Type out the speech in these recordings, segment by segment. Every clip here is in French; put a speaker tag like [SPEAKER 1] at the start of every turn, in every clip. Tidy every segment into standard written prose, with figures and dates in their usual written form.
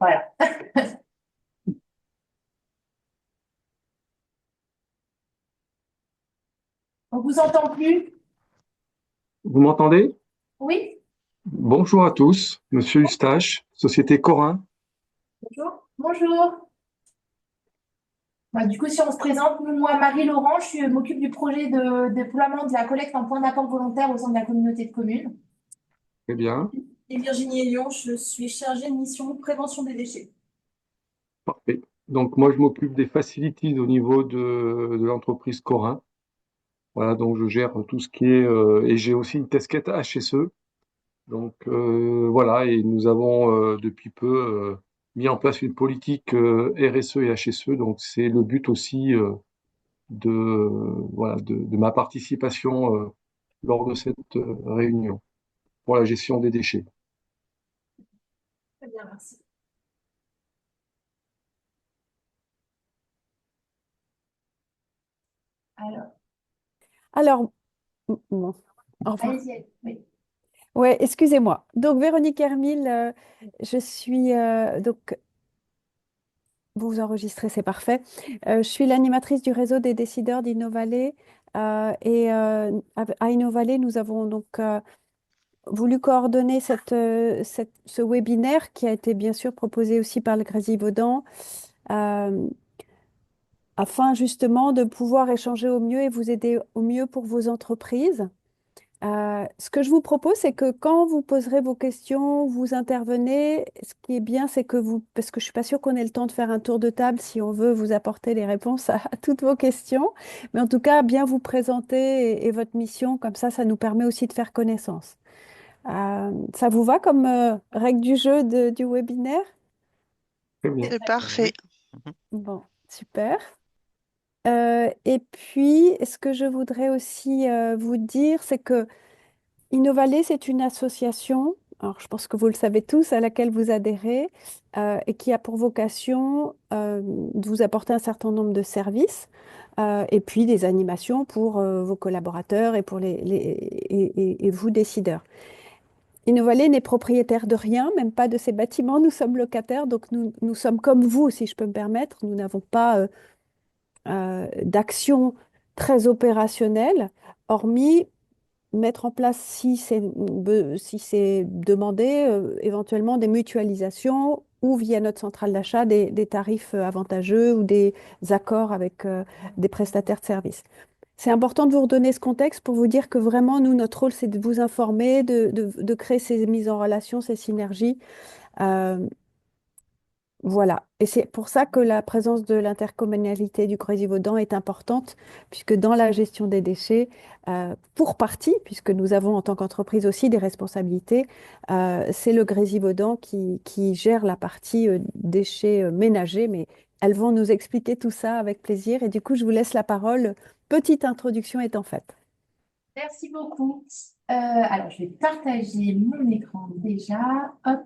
[SPEAKER 1] Voilà. On vous entend plus?
[SPEAKER 2] Vous m'entendez?
[SPEAKER 1] Oui?
[SPEAKER 2] Bonjour à tous, Monsieur Eustache, Société Corin.
[SPEAKER 1] Bonjour. Bonjour. Bah, du coup, si on se présente, moi, Marie-Laurent, m'occupe du projet de déploiement de la collecte en point d'apport volontaire au sein de la communauté de communes.
[SPEAKER 2] Très bien,
[SPEAKER 3] Et Virginie Elion, je suis chargée de mission prévention des déchets.
[SPEAKER 2] parfait. Donc moi je m'occupe des facilities au niveau de l'entreprise Corin. Voilà, donc je gère tout ce qui est et j'ai aussi une casquette HSE. Donc voilà, et nous avons depuis peu mis en place une politique RSE et HSE. Donc c'est le but aussi de voilà de ma participation lors de cette réunion pour la gestion des déchets.
[SPEAKER 3] Très bien, merci.
[SPEAKER 1] Alors,
[SPEAKER 4] Alors, bon, au revoir.
[SPEAKER 1] allez-y. Oui.
[SPEAKER 4] Ouais, excusez-moi. Donc, Véronique Hermile, je suis donc vous enregistrez, c'est parfait. Je suis l'animatrice du réseau des décideurs d'Innovalet. À Innovalet, nous avons donc voulu coordonner ce webinaire qui a été bien sûr proposé aussi par le Grésivaudan, euh, afin justement de pouvoir échanger au mieux et vous aider au mieux pour vos entreprises. Ce que je vous propose, c'est que quand vous poserez vos questions, vous intervenez, ce qui est bien, c'est que vous, parce que je suis pas sûre qu'on ait le temps de faire un tour de table si on veut vous apporter les réponses à toutes vos questions, mais en tout cas, bien vous présenter et votre mission, comme ça nous permet aussi de faire connaissance. Ça vous va comme règle du jeu du webinaire?
[SPEAKER 2] Très bien.
[SPEAKER 5] C'est parfait.
[SPEAKER 4] Bon, super. Et puis, ce que je voudrais aussi vous dire, c'est que Innovalet, c'est une association, alors je pense que vous le savez tous, à laquelle vous adhérez et qui a pour vocation de vous apporter un certain nombre de services et puis des animations pour vos collaborateurs et pour et vous décideurs. Innovalet n'est propriétaire de rien, même pas de ses bâtiments. Nous sommes locataires, donc nous sommes comme vous, si je peux me permettre. Nous n'avons pas d'action très opérationnelle, hormis mettre en place, si c'est demandé, éventuellement des mutualisations ou via notre centrale d'achat des tarifs avantageux ou des accords avec des prestataires de services. C'est important de vous redonner ce contexte pour vous dire que vraiment, nous, notre rôle, c'est de vous informer, de créer ces mises en relation, ces synergies. Euh, voilà, et c'est pour ça que la présence de l'intercommunalité du Grésivaudan est importante, puisque dans la gestion des déchets, pour partie, puisque nous avons en tant qu'entreprise aussi des responsabilités, c'est le Grésivaudan qui gère la partie déchets ménagers, mais elles vont nous expliquer tout ça avec plaisir, et du coup, je vous laisse la parole. Petite introduction étant faite.
[SPEAKER 1] Merci beaucoup. Alors, je vais partager mon écran déjà. Hop.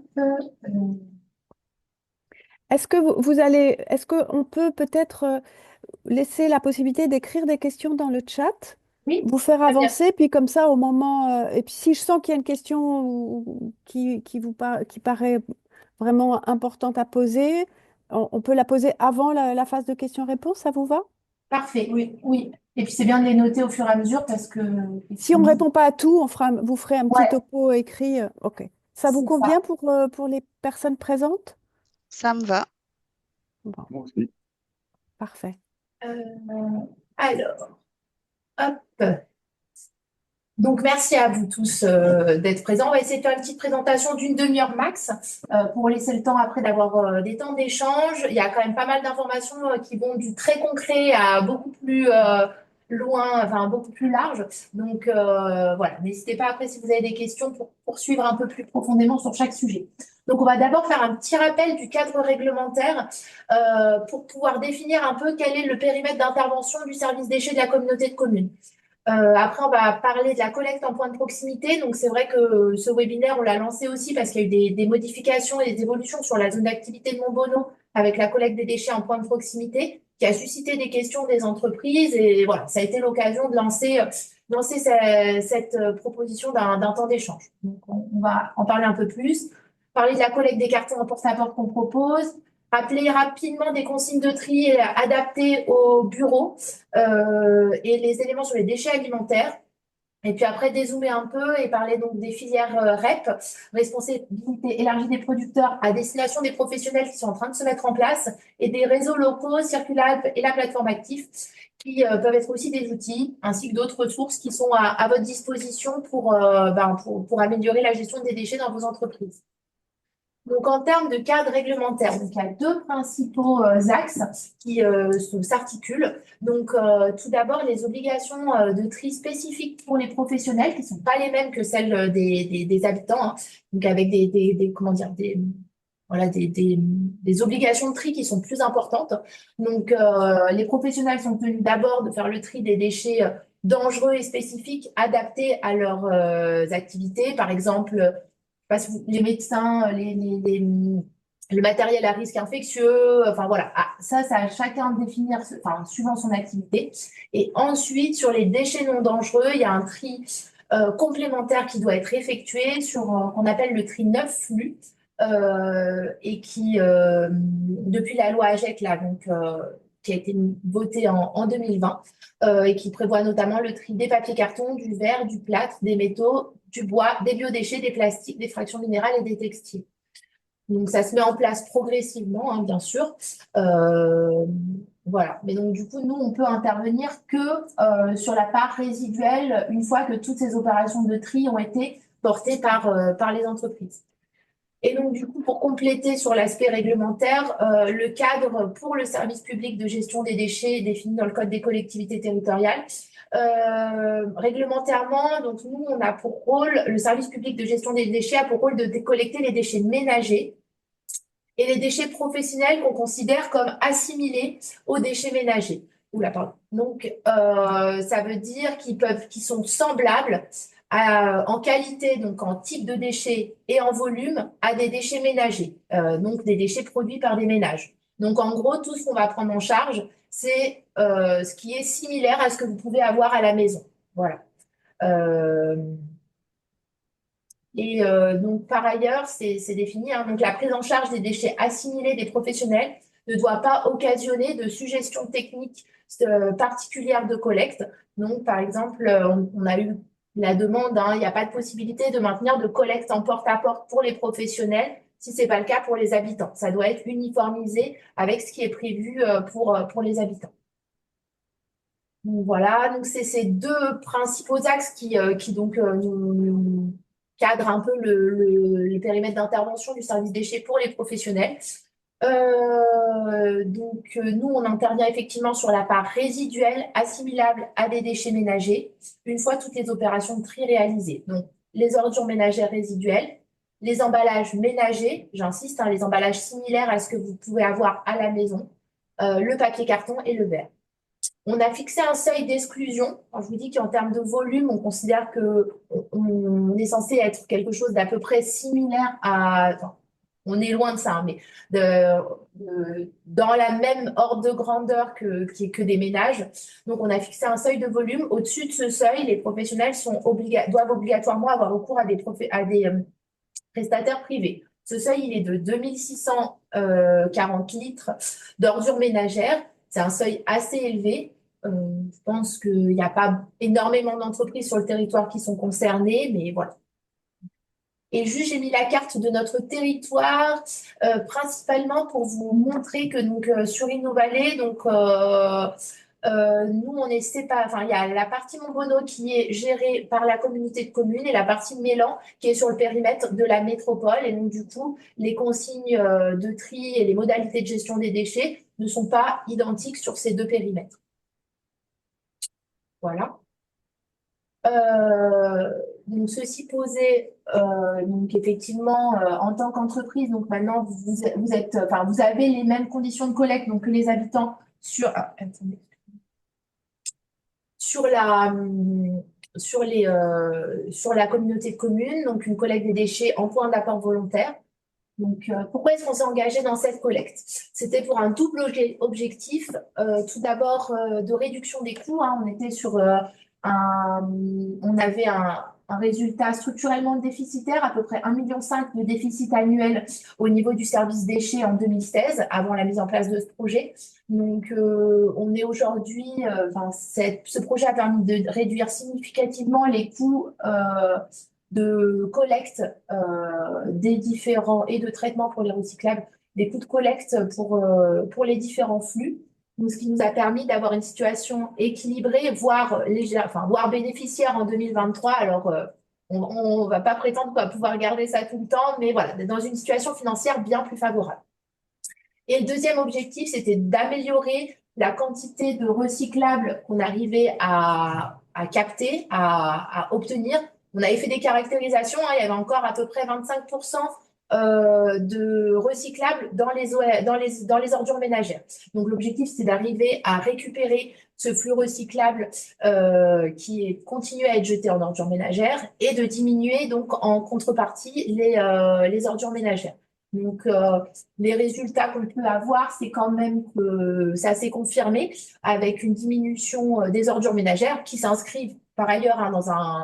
[SPEAKER 4] Est-ce que vous allez, est-ce qu'on peut peut-être laisser la possibilité d'écrire des questions dans le chat,
[SPEAKER 1] Oui,
[SPEAKER 4] vous faire
[SPEAKER 1] très bien.
[SPEAKER 4] avancer, puis comme ça, au moment, et puis si je sens qu'il y a une question qui paraît vraiment importante à poser, on peut la poser avant la phase de questions-réponses, ça vous va?
[SPEAKER 1] Parfait. Oui, oui. Et puis, c'est bien de les noter au fur et à mesure parce que,
[SPEAKER 4] Si on ne
[SPEAKER 1] effectivement,
[SPEAKER 4] répond pas à tout, vous ferez un petit
[SPEAKER 1] ouais,
[SPEAKER 4] topo écrit. OK. Ça vous
[SPEAKER 1] c'est
[SPEAKER 4] convient
[SPEAKER 1] ça.
[SPEAKER 4] pour les personnes présentes?
[SPEAKER 5] Ça me va.
[SPEAKER 4] Bon,
[SPEAKER 2] Moi aussi.
[SPEAKER 4] parfait.
[SPEAKER 1] Alors, hop. Donc, merci à vous tous d'être présents. On va essayer de faire une petite présentation d'une demi-heure max pour laisser le temps après d'avoir des temps d'échange. Il y a quand même pas mal d'informations qui vont du très concret à beaucoup plus loin, enfin beaucoup plus large. Donc, voilà, n'hésitez pas après si vous avez des questions pour poursuivre un peu plus profondément sur chaque sujet. Donc, on va d'abord faire un petit rappel du cadre réglementaire pour pouvoir définir un peu quel est le périmètre d'intervention du service déchets de la communauté de communes. Après, on va parler de la collecte en point de proximité. Donc, c'est vrai que ce webinaire, on l'a lancé aussi parce qu'il y a eu des modifications et des évolutions sur la zone d'activité de Montbonneau avec la collecte des déchets en point de proximité qui a suscité des questions des entreprises. Et voilà, ça a été l'occasion de lancer cette proposition d'un temps d'échange. Donc, on va en parler un peu plus. parler de la collecte des cartons en porte-à-porte qu'on propose, rappeler rapidement des consignes de tri adaptées au bureau et les éléments sur les déchets alimentaires. Et puis après, dézoomer un peu et parler donc des filières REP, responsabilité élargie des producteurs à destination des professionnels qui sont en train de se mettre en place et des réseaux locaux, Circulab et la plateforme Actif, qui peuvent être aussi des outils, ainsi que d'autres ressources qui sont à votre disposition pour améliorer la gestion des déchets dans vos entreprises. Donc, en termes de cadre réglementaire, donc, il y a deux principaux axes qui s'articulent. Donc, tout d'abord, les obligations de tri spécifiques pour les professionnels, qui ne sont pas les mêmes que celles des habitants, hein. Donc, avec comment dire, voilà, des obligations de tri qui sont plus importantes. Donc, les professionnels sont tenus d'abord de faire le tri des déchets dangereux et spécifiques adaptés à leurs activités. Par exemple, parce que les médecins, le matériel à risque infectieux, enfin voilà. Ah, ça à chacun de définir, enfin, suivant son activité. Et ensuite, sur les déchets non dangereux, il y a un tri complémentaire qui doit être effectué sur qu'on appelle le tri neuf flux et qui, depuis la loi AGEC, là, donc, qui a été votée en 2020 et qui prévoit notamment le tri des papiers cartons, du verre, du plâtre, des métaux, du bois, des biodéchets, des plastiques, des fractions minérales et des textiles. Donc, ça se met en place progressivement, hein, bien sûr. Voilà. Mais donc, du coup, nous, on peut intervenir que sur la part résiduelle une fois que toutes ces opérations de tri ont été portées par les entreprises. Et donc, du coup, pour compléter sur l'aspect réglementaire, le cadre pour le service public de gestion des déchets est défini dans le Code des collectivités territoriales. Réglementairement, donc nous, on a pour rôle, le service public de gestion des déchets a pour rôle de décollecter les déchets ménagers et les déchets professionnels qu'on considère comme assimilés aux déchets ménagers. Oula, pardon. Donc, ça veut dire qu'ils sont semblables en qualité, donc en type de déchets et en volume, à des déchets ménagers, donc des déchets produits par des ménages. Donc, en gros, tout ce qu'on va prendre en charge, c'est ce qui est similaire à ce que vous pouvez avoir à la maison. Voilà. Donc, par ailleurs, c'est défini, hein, donc la prise en charge des déchets assimilés des professionnels ne doit pas occasionner de suggestions techniques particulières de collecte. Donc, par exemple, on a eu la demande, hein, il n'y a pas de possibilité de maintenir de collecte en porte-à-porte pour les professionnels si ce n'est pas le cas pour les habitants. Ça doit être uniformisé avec ce qui est prévu pour les habitants. Donc, voilà, donc c'est ces deux principaux axes qui donc nous cadrent un peu le périmètre d'intervention du service déchets pour les professionnels. Nous, on intervient effectivement sur la part résiduelle assimilable à des déchets ménagers une fois toutes les opérations de tri réalisées. Donc, les ordures ménagères résiduelles, les emballages ménagers, j'insiste, hein, les emballages similaires à ce que vous pouvez avoir à la maison, le papier carton et le verre. On a fixé un seuil d'exclusion. Je vous dis qu'en termes de volume, on considère qu'on est censé être quelque chose d'à peu près similaire à... Enfin, on est loin de ça, hein, mais dans la même ordre de grandeur que des ménages. Donc, on a fixé un seuil de volume. Au-dessus de ce seuil, les professionnels doivent obligatoirement avoir recours à des prestataires privés. Ce seuil, il est de 2640 litres d'ordures ménagères. C'est un seuil assez élevé. Je pense qu'il n'y a pas énormément d'entreprises sur le territoire qui sont concernées, mais voilà. Et juste, j'ai mis la carte de notre territoire, principalement pour vous montrer que donc, sur Innovallée, donc, nous, on est séparés. Enfin, il y a la partie Montbonneau qui est gérée par la communauté de communes et la partie Mélan qui est sur le périmètre de la métropole. Et donc, du coup, les consignes de tri et les modalités de gestion des déchets ne sont pas identiques sur ces deux périmètres. Voilà. Donc, ceci posé, donc effectivement, en tant qu'entreprise, donc maintenant vous avez les mêmes conditions de collecte donc, que les habitants sur la communauté de communes, donc une collecte des déchets en point d'apport volontaire. Donc, pourquoi est-ce qu'on s'est engagé dans cette collecte? C'était pour un double objectif. Tout d'abord, de réduction des coûts, hein. On était sur on avait un résultat structurellement déficitaire, à peu près 1,5 million de déficit annuel au niveau du service déchets en 2016, avant la mise en place de ce projet. Donc, on est aujourd'hui, ce projet a permis de réduire significativement les coûts de collecte des différents et de traitement pour les recyclables, les coûts de collecte pour les différents flux. Donc, ce qui nous a permis d'avoir une situation équilibrée, voire légère, enfin, voire bénéficiaire en 2023. Alors, on ne va pas prétendre qu'on va pouvoir garder ça tout le temps, mais voilà, dans une situation financière bien plus favorable. Et le deuxième objectif, c'était d'améliorer la quantité de recyclables qu'on arrivait à capter, à obtenir. On avait fait des caractérisations, hein, il y avait encore à peu près 25% de recyclables dans les ordures ménagères. Donc l'objectif, c'est d'arriver à récupérer ce flux recyclable qui continue à être jeté en ordures ménagères et de diminuer donc en contrepartie les ordures ménagères. Donc, les résultats qu'on peut avoir, c'est quand même que ça s'est confirmé avec une diminution des ordures ménagères qui s'inscrivent par ailleurs hein,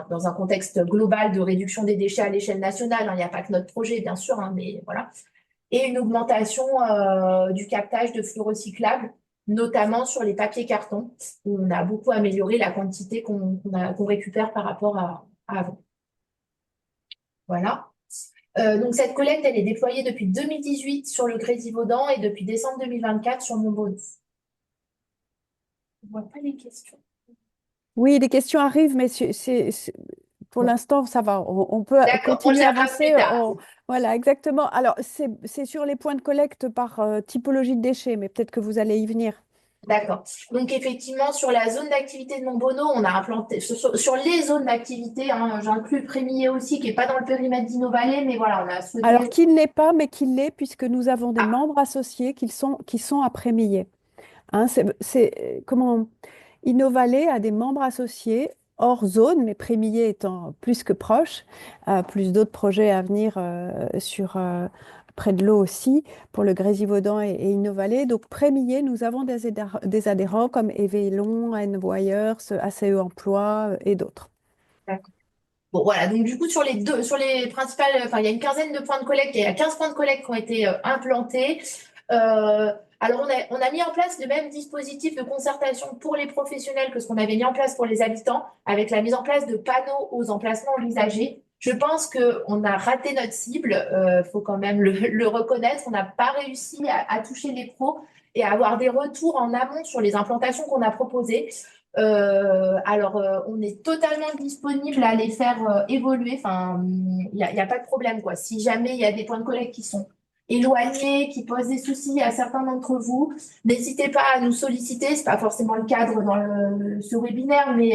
[SPEAKER 1] dans un contexte global de réduction des déchets à l'échelle nationale. Hein. Il n'y a pas que notre projet, bien sûr, hein, mais voilà. Et une augmentation du captage de flux recyclables, notamment sur les papiers cartons, où on a beaucoup amélioré la quantité qu'on récupère par rapport à avant. Voilà. Donc, cette collecte, elle est déployée depuis 2018 sur le Grésivaudan et depuis décembre 2024 sur Montbonneau. Je ne vois pas les questions.
[SPEAKER 4] Oui, des questions arrivent, mais pour
[SPEAKER 1] Bon.
[SPEAKER 4] l'instant, ça va. On peut
[SPEAKER 1] D'accord, on
[SPEAKER 4] continuer
[SPEAKER 1] les
[SPEAKER 4] à
[SPEAKER 1] rattrape
[SPEAKER 4] avancer.
[SPEAKER 1] plus tard.
[SPEAKER 4] Voilà, exactement. Alors, c'est sur les points de collecte par typologie de déchets, mais peut-être que vous allez y venir.
[SPEAKER 1] D'accord. Donc, effectivement, sur la zone d'activité de Montbonneau, on a implanté, sur les zones d'activité, hein, j'inclus Prémillé aussi, qui n'est pas dans le périmètre d'Innovalet, mais voilà, on a souhaité.
[SPEAKER 4] Alors, qu'il n'est pas, mais qu'il l'est, puisque nous avons des
[SPEAKER 1] Ah,
[SPEAKER 4] membres associés qui sont à Prémillé. Hein, comment Innovalet a des membres associés hors zone, mais Prémillé étant plus que proche, plus d'autres projets à venir près de l'eau aussi, pour le Grésivaudan et Innovalet. Donc Prémillé, nous avons des adhérents comme Evelon, Envoyers, ACE Emploi et d'autres.
[SPEAKER 1] d'accord. Bon, voilà. Donc, du coup, sur les principales, enfin, il y a une quinzaine de points de collecte, il y a 15 points de collecte qui ont été implantés. Alors, on a mis en place le même dispositif de concertation pour les professionnels que ce qu'on avait mis en place pour les habitants, avec la mise en place de panneaux aux emplacements envisagés. Je pense qu'on a raté notre cible, faut quand même le reconnaître. On n'a pas réussi à toucher les pros et à avoir des retours en amont sur les implantations qu'on a proposées. On est totalement disponible à les faire évoluer. Enfin, il y a pas de problème, quoi. Si jamais il y a des points de collecte qui sont éloignés, qui posent des soucis à certains d'entre vous, n'hésitez pas à nous solliciter. C'est pas forcément le cadre dans ce webinaire, mais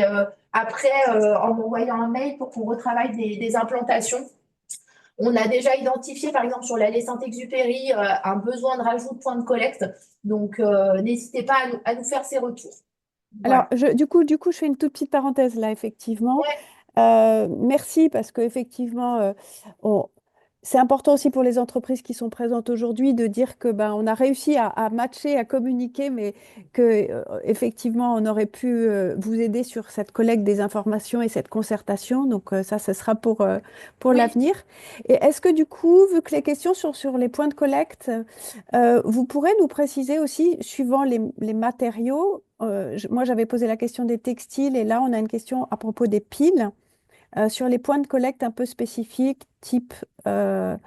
[SPEAKER 1] après, en m'envoyant un mail pour qu'on retravaille des implantations. On a déjà identifié, par exemple, sur l'allée Saint-Exupéry, un besoin de rajout de points de collecte. Donc, n'hésitez pas à nous faire ces retours.
[SPEAKER 4] Alors,
[SPEAKER 1] Voilà.
[SPEAKER 4] du coup, je fais une toute petite parenthèse là, effectivement.
[SPEAKER 1] Ouais,
[SPEAKER 4] Merci parce qu'effectivement, c'est important aussi pour les entreprises qui sont présentes aujourd'hui de dire que ben, on a réussi à matcher, à communiquer, mais que effectivement, on aurait pu vous aider sur cette collecte des informations et cette concertation. Donc ça, ce sera pour
[SPEAKER 1] oui.
[SPEAKER 4] l'avenir. Et est-ce que du coup, vu que les questions sont sur les points de collecte, vous pourrez nous préciser aussi, suivant les matériaux, moi j'avais posé la question des textiles et là on a une question à propos des piles, sur les points de collecte un peu spécifiques, type... ouais.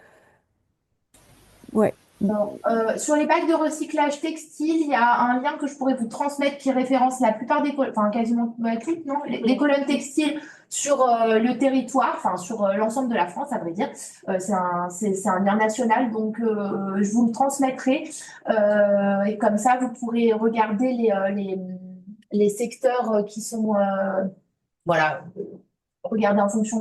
[SPEAKER 1] Alors, sur les bacs de recyclage textile, il y a un lien que je pourrais vous transmettre qui référence la plupart des colonnes, enfin quasiment toutes, non, les colonnes textiles sur le territoire, enfin sur l'ensemble de la France, à vrai dire. C'est un lien national, donc je vous le transmettrai. Et comme ça, vous pourrez regarder les secteurs qui sont, voilà, regarder en fonction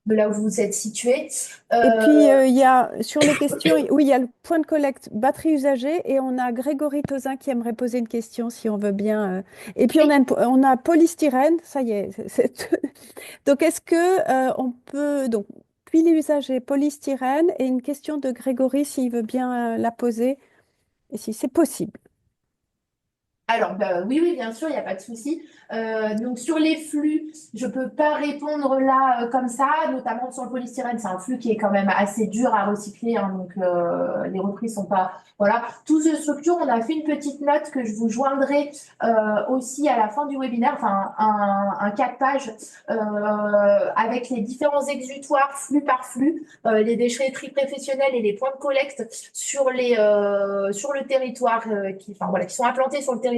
[SPEAKER 1] de là où vous êtes situé.
[SPEAKER 4] Et puis il y a sur les questions, oui, il y a le point de collecte batterie usagée et on a Grégory Tozin qui aimerait poser une question si on veut bien. Et puis
[SPEAKER 1] Oui.
[SPEAKER 4] on a polystyrène, ça y est. Donc est-ce que on peut donc pile usagée, polystyrène et une question de Grégory s'il veut bien la poser et si c'est possible.
[SPEAKER 1] Alors, bah, oui, oui, bien sûr, il n'y a pas de souci. Donc, sur les flux, je peux pas répondre là comme ça, notamment sur le polystyrène. C'est un flux qui est quand même assez dur à recycler, hein, donc les reprises sont pas. Voilà. Tout ce structure, on a fait une petite note que je vous joindrai aussi à la fin du webinaire, enfin un 4 pages avec les différents exutoires, flux par flux, les déchetteries professionnelles et les points de collecte sur le territoire enfin, voilà, qui sont implantés sur le territoire.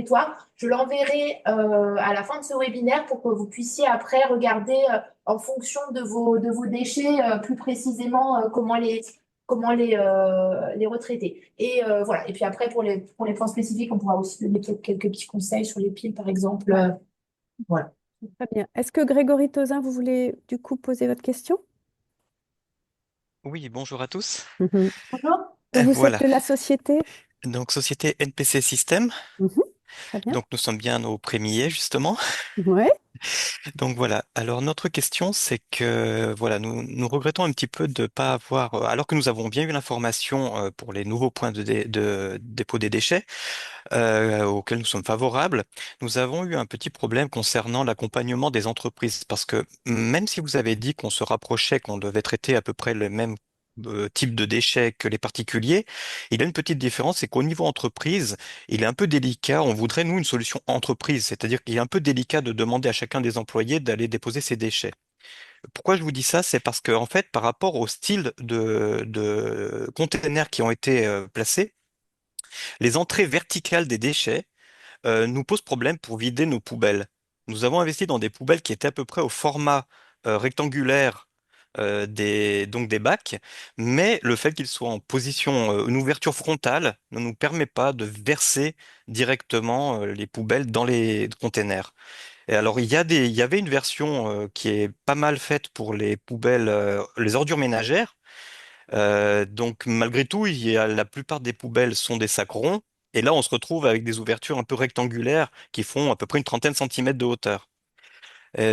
[SPEAKER 1] Je l'enverrai à la fin de ce webinaire pour que vous puissiez après regarder en fonction de vos déchets plus précisément comment les retraiter. Et voilà. Et puis après, pour les points spécifiques, on pourra aussi donner quelques petits conseils sur les piles, par exemple. Voilà.
[SPEAKER 4] Très bien. Est-ce que Grégory Tozin, vous voulez du coup poser votre question?
[SPEAKER 5] Oui, bonjour à tous.
[SPEAKER 4] Mhm.
[SPEAKER 1] Bonjour.
[SPEAKER 4] Vous êtes
[SPEAKER 5] Voilà,
[SPEAKER 4] de la société?
[SPEAKER 5] donc société NPC System.
[SPEAKER 4] Mhm. Très bien.
[SPEAKER 5] Donc nous sommes bien au Prémillet justement.
[SPEAKER 4] Ouais.
[SPEAKER 5] Donc voilà, alors notre question c'est que voilà, nous regrettons un petit peu de pas avoir, alors que nous avons bien eu l'information pour les nouveaux points de dépôt des déchets auxquels nous sommes favorables, nous avons eu un petit problème concernant l'accompagnement des entreprises parce que même si vous avez dit qu'on se rapprochait, qu'on devait traiter à peu près le même type de déchets que les particuliers, il y a une petite différence, c'est qu'au niveau entreprise, il est un peu délicat. On voudrait, nous, une solution entreprise, c'est-à-dire qu'il est un peu délicat de demander à chacun des employés d'aller déposer ses déchets. Pourquoi je vous dis ça? C'est parce que, en fait, par rapport au style de containers qui ont été placés, les entrées verticales des déchets nous posent problème pour vider nos poubelles. Nous avons investi dans des poubelles qui étaient à peu près au format rectangulaire donc des bacs, mais le fait qu'ils soient en position, une ouverture frontale, ne nous permet pas de verser directement les poubelles dans les containers. Et alors, il y avait une version qui est pas mal faite pour les poubelles, les ordures ménagères. Donc, malgré tout, la plupart des poubelles sont des sacs ronds. Et là, on se retrouve avec des ouvertures un peu rectangulaires qui font à peu près une trentaine de centimètres de hauteur.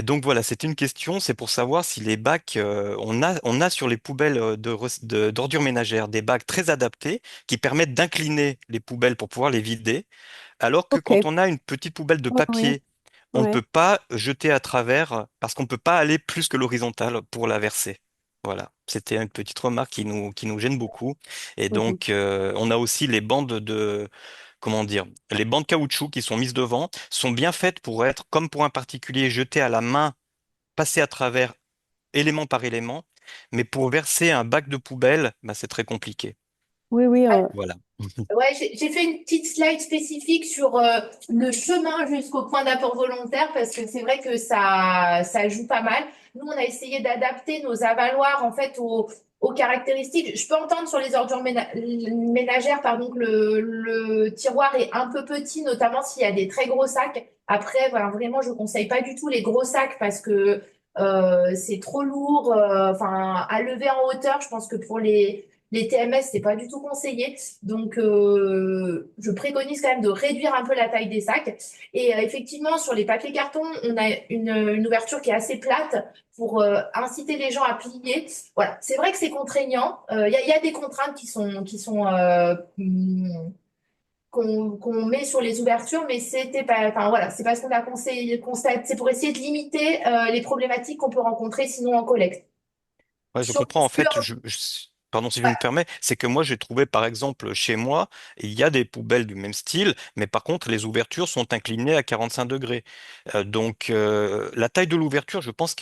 [SPEAKER 5] Donc voilà, c'était une question, c'est pour savoir si les bacs, on a sur les poubelles d'ordures ménagères des bacs très adaptés qui permettent d'incliner les poubelles pour pouvoir les vider, alors que
[SPEAKER 4] Ok.
[SPEAKER 5] quand on a une petite poubelle de
[SPEAKER 4] Oui, oui.
[SPEAKER 5] papier, on ne
[SPEAKER 4] Ouais.
[SPEAKER 5] peut pas jeter à travers parce qu'on ne peut pas aller plus que l'horizontale pour la verser. Voilà, c'était une petite remarque qui nous gêne beaucoup. Et
[SPEAKER 4] Mhm.
[SPEAKER 5] donc, on a aussi les bandes comment dire, les bandes caoutchouc qui sont mises devant sont bien faites pour être, comme pour un particulier, jetées à la main, passer à travers élément par élément. Mais pour verser un bac de poubelle, bah, c'est très compliqué.
[SPEAKER 4] Oui, oui.
[SPEAKER 5] Voilà.
[SPEAKER 1] Ouais, j'ai fait une petite slide spécifique sur le chemin jusqu'au point d'apport volontaire parce que c'est vrai que ça joue pas mal. Nous, on a essayé d'adapter nos avaloirs en fait aux caractéristiques. Je peux entendre sur les ordures ménagères, pardon, que le tiroir est un peu petit, notamment s'il y a des très gros sacs. Après, voilà, vraiment, je conseille pas du tout les gros sacs parce que c'est trop lourd. Enfin, à lever en hauteur, je pense que pour les TMS, c'est pas du tout conseillé. Donc, je préconise quand même de réduire un peu la taille des sacs. Et effectivement, sur les papiers cartons, on a une ouverture qui est assez plate pour inciter les gens à plier. Voilà, c'est vrai que c'est contraignant. Il y a des contraintes qu'on met sur les ouvertures, mais c'était pas, enfin voilà, c'est pas ce qu'on a conseillé, constate, c'est pour essayer de limiter les problématiques qu'on peut rencontrer sinon en collecte.
[SPEAKER 5] Ouais, je
[SPEAKER 1] Sur
[SPEAKER 5] comprends. En fait, pardon si je me permets, c'est que moi j'ai trouvé par exemple chez moi, il y a des poubelles du même style, mais par contre les ouvertures sont inclinées à 45 degrés. Donc la taille de l'ouverture, je pense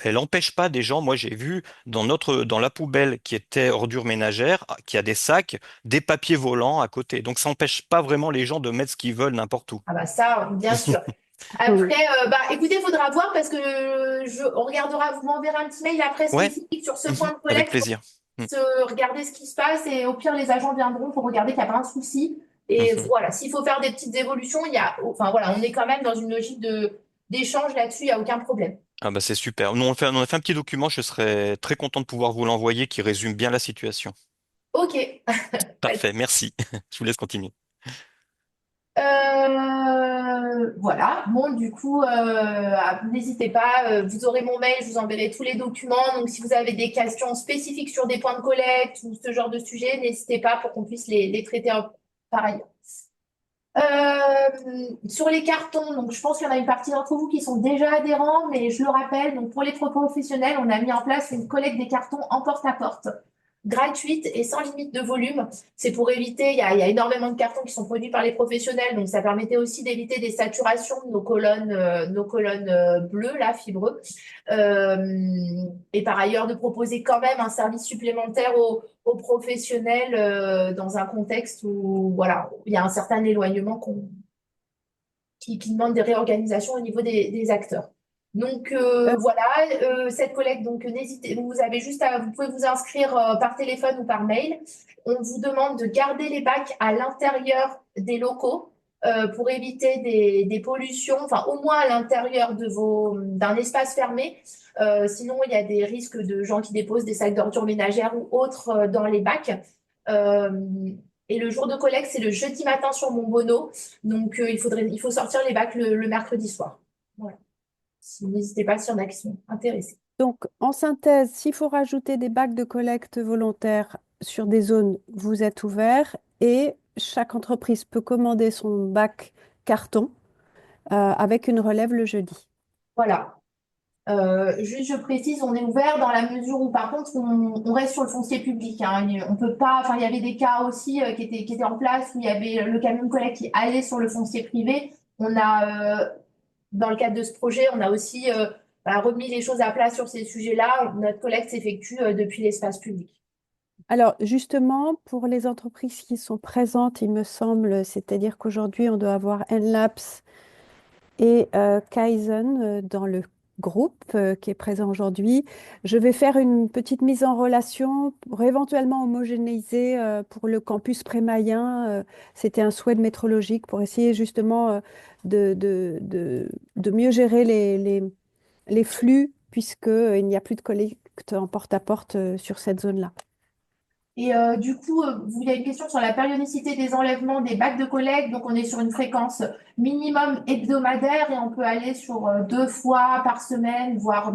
[SPEAKER 5] elle empêche pas des gens. Moi j'ai vu dans la poubelle qui était ordure ménagère, qui a des sacs, des papiers volants à côté. Donc ça empêche pas vraiment les gens de mettre ce qu'ils veulent n'importe où.
[SPEAKER 1] ah bah ça, bien sûr.
[SPEAKER 4] Mhm.
[SPEAKER 1] Après, bah, écoutez, il faudra voir parce que on regardera, vous m'enverrez un petit mail après
[SPEAKER 5] Ouais,
[SPEAKER 1] spécifique sur ce
[SPEAKER 5] mhm,
[SPEAKER 1] point de
[SPEAKER 5] avec
[SPEAKER 1] collecte pour
[SPEAKER 5] plaisir. Mhm,
[SPEAKER 1] regarder ce qui se passe et au pire, les agents viendront pour regarder qu'il n'y a pas un souci. Et
[SPEAKER 5] mhm.
[SPEAKER 1] voilà, s'il faut faire des petites évolutions, enfin voilà, on est quand même dans une logique d'échange là-dessus, il n'y a aucun problème.
[SPEAKER 5] Ah bah c'est super. Nous on a fait un petit document, je serais très content de pouvoir vous l'envoyer qui résume bien la situation.
[SPEAKER 1] Ok.
[SPEAKER 5] Parfait, merci. Je vous laisse continuer.
[SPEAKER 1] Voilà, bon, du coup, n'hésitez pas, vous aurez mon mail, je vous enverrai tous les documents. Donc, si vous avez des questions spécifiques sur des points de collecte ou ce genre de sujet, n'hésitez pas pour qu'on puisse les traiter par ailleurs. Sur les cartons, donc je pense qu'il y en a une partie d'entre vous qui sont déjà adhérents, mais je le rappelle, donc pour les professionnels, on a mis en place une collecte des cartons en porte-à-porte, gratuite et sans limite de volume. C'est pour éviter, il y a énormément de cartons qui sont produits par les professionnels, donc ça permettait aussi d'éviter des saturations de nos colonnes bleues, là, fibreux. Et par ailleurs, de proposer quand même un service supplémentaire aux professionnels dans un contexte où voilà, il y a un certain éloignement qui demande des réorganisations au niveau des acteurs. Donc
[SPEAKER 4] Euh,
[SPEAKER 1] voilà, cette collecte, donc n'hésitez, vous pouvez vous inscrire par téléphone ou par mail. On vous demande de garder les bacs à l'intérieur des locaux pour éviter des pollutions, enfin au moins à l'intérieur d'un espace fermé. Sinon, il y a des risques de gens qui déposent des sacs d'ordures ménagères ou autres dans les bacs. Euh, et le jour de collecte, c'est le jeudi matin sur Montbonneau. Donc, il faut sortir les bacs le mercredi soir. Voilà. N'hésitez pas s'il y en a qui sont intéressés.
[SPEAKER 4] Donc, en synthèse, s'il faut rajouter des bacs de collecte volontaires sur des zones, vous êtes ouvert et chaque entreprise peut commander son bac carton avec une relève le jeudi.
[SPEAKER 1] Voilà. Juste, je précise, on est ouvert dans la mesure où, par contre, on reste sur le foncier public, hein. On peut pas, enfin, il y avait des cas aussi qui étaient en place où il y avait le camion de collecte qui allait sur le foncier privé. Dans le cadre de ce projet, on a aussi remis les choses à plat sur ces sujets-là. Notre collecte s'effectue depuis l'espace public.
[SPEAKER 4] Alors, justement, pour les entreprises qui sont présentes, il me semble, c'est-à-dire qu'aujourd'hui, on doit avoir Nlabs et Kaizen dans le groupe qui est présent aujourd'hui. Je vais faire une petite mise en relation pour éventuellement homogénéiser pour le campus prémayen. C'était un souhait de métrologique pour essayer justement de mieux gérer les flux puisqu'il n'y a plus de collecte en porte-à-porte sur cette zone-là.
[SPEAKER 1] Et du coup, vous avez une question sur la périodicité des enlèvements des bacs de collecte. Donc, on est sur une fréquence minimum hebdomadaire et on peut aller sur 2 fois par semaine, voire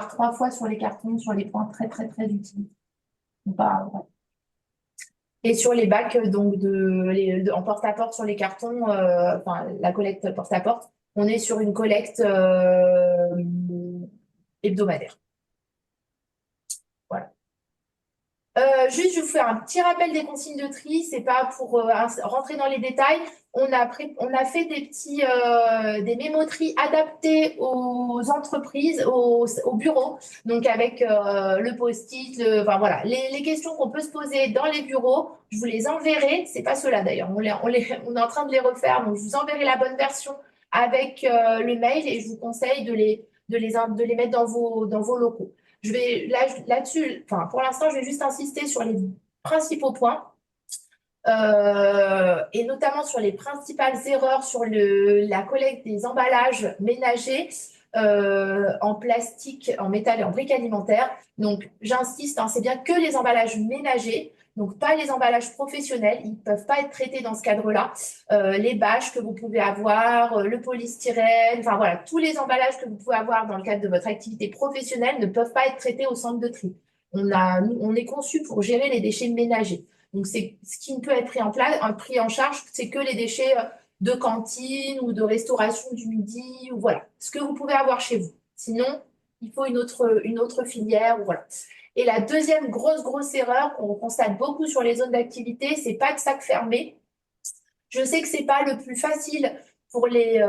[SPEAKER 1] 3 fois sur les cartons, sur les points très, très, très utiles. Ouais. Et sur les bacs, donc en porte-à-porte sur les cartons, enfin, la collecte porte-à-porte, on est sur une collecte hebdomadaire. Voilà. Juste, je vous fais un petit rappel des consignes de tri. C'est pas pour rentrer dans les détails. On a fait des mémo-tri adaptés aux entreprises, aux bureaux. Donc avec le post-it, enfin voilà, les questions qu'on peut se poser dans les bureaux, je vous les enverrai. C'est pas ceux-là d'ailleurs. On est en train de les refaire. Donc je vous enverrai la bonne version avec le mail et je vous conseille de les mettre dans vos locaux. Là-dessus, enfin, pour l'instant, je vais juste insister sur les principaux points et notamment sur les principales erreurs sur la collecte des emballages ménagers en plastique, en métal et en briques alimentaires. Donc, j'insiste, hein, c'est bien que les emballages ménagers, donc pas les emballages professionnels. Ils ne peuvent pas être traités dans ce cadre-là. Les bâches que vous pouvez avoir, le polystyrène, enfin voilà, tous les emballages que vous pouvez avoir dans le cadre de votre activité professionnelle ne peuvent pas être traités au centre de tri. On est conçu pour gérer les déchets ménagers. Donc, c'est ce qui ne peut être pris en charge, c'est que les déchets de cantine ou de restauration du midi, ou voilà, ce que vous pouvez avoir chez vous. Sinon, il faut une autre filière, ou voilà. Et la deuxième grosse erreur qu'on constate beaucoup sur les zones d'activité, c'est pas de sac fermé. Je sais que c'est pas le plus facile pour les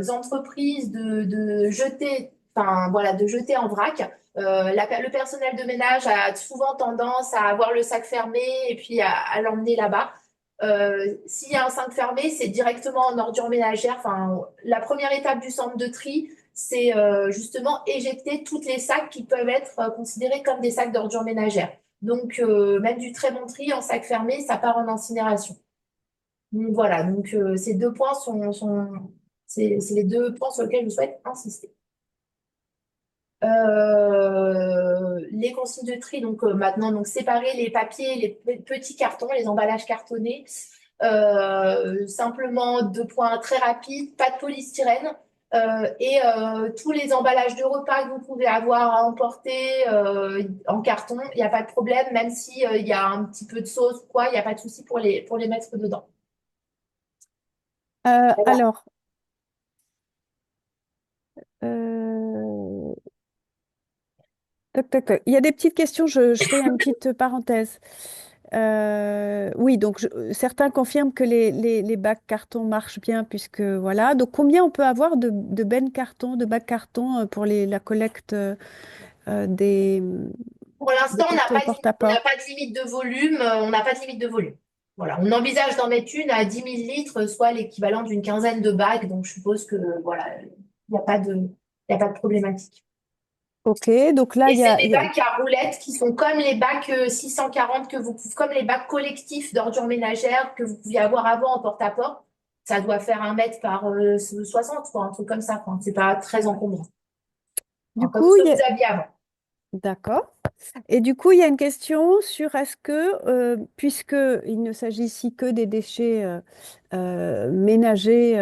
[SPEAKER 1] entreprises de jeter, enfin voilà, de jeter en vrac. Le personnel de ménage a souvent tendance à avoir le sac fermé et puis à l'emmener là-bas. S'il y a un sac fermé, c'est directement en ordure ménagère. Enfin, la première étape du centre de tri, c'est justement éjecter tous les sacs qui peuvent être considérés comme des sacs d'ordure ménagère. Donc, même du très bon tri en sac fermé, ça part en incinération. Donc, voilà, donc ces deux points c'est les deux points sur lesquels je souhaite insister. Les consignes de tri, donc maintenant, donc séparer les papiers, les petits cartons, les emballages cartonnés. Simplement 2 points très rapides, pas de polystyrène. Et tous les emballages de repas que vous pouvez avoir à emporter en carton, il n'y a pas de problème, même si il y a un petit peu de sauce ou quoi, il n'y a pas de souci pour les mettre dedans.
[SPEAKER 4] Alors, euh, tac, tac, tac. Il y a des petites questions, je fais une petite parenthèse. Oui, donc certains confirment que les bacs cartons marchent bien, puisque voilà. Donc, combien on peut avoir de bennes cartons, de bacs cartons pour la collecte des,
[SPEAKER 1] Pour l'instant, on n'a
[SPEAKER 4] cartons
[SPEAKER 1] pas, on n'a
[SPEAKER 4] porte-à-porte?
[SPEAKER 1] pas de limite de volume. On n'a pas de limite de volume. Voilà, on envisage d'en mettre une à 10 000 litres, soit l'équivalent d'une quinzaine de bacs. Donc, je suppose que voilà, il n'y a pas de, il y a pas de problématique.
[SPEAKER 4] Ok, donc là,
[SPEAKER 1] Et c'est des bacs à roulettes qui sont comme les bacs 640 comme les bacs collectifs d'ordures ménagères que vous pouviez avoir avant en porte-à-porte. Ça doit faire 1 mètre par 60, quoi, un truc comme ça, quoi. C'est pas très encombrant.
[SPEAKER 4] du
[SPEAKER 1] Enfin, comme
[SPEAKER 4] coup,
[SPEAKER 1] ce que vous aviez avant.
[SPEAKER 4] d'accord. Et du coup, il y a une question sur est-ce que, puisque il ne s'agit ici que des déchets ménagers,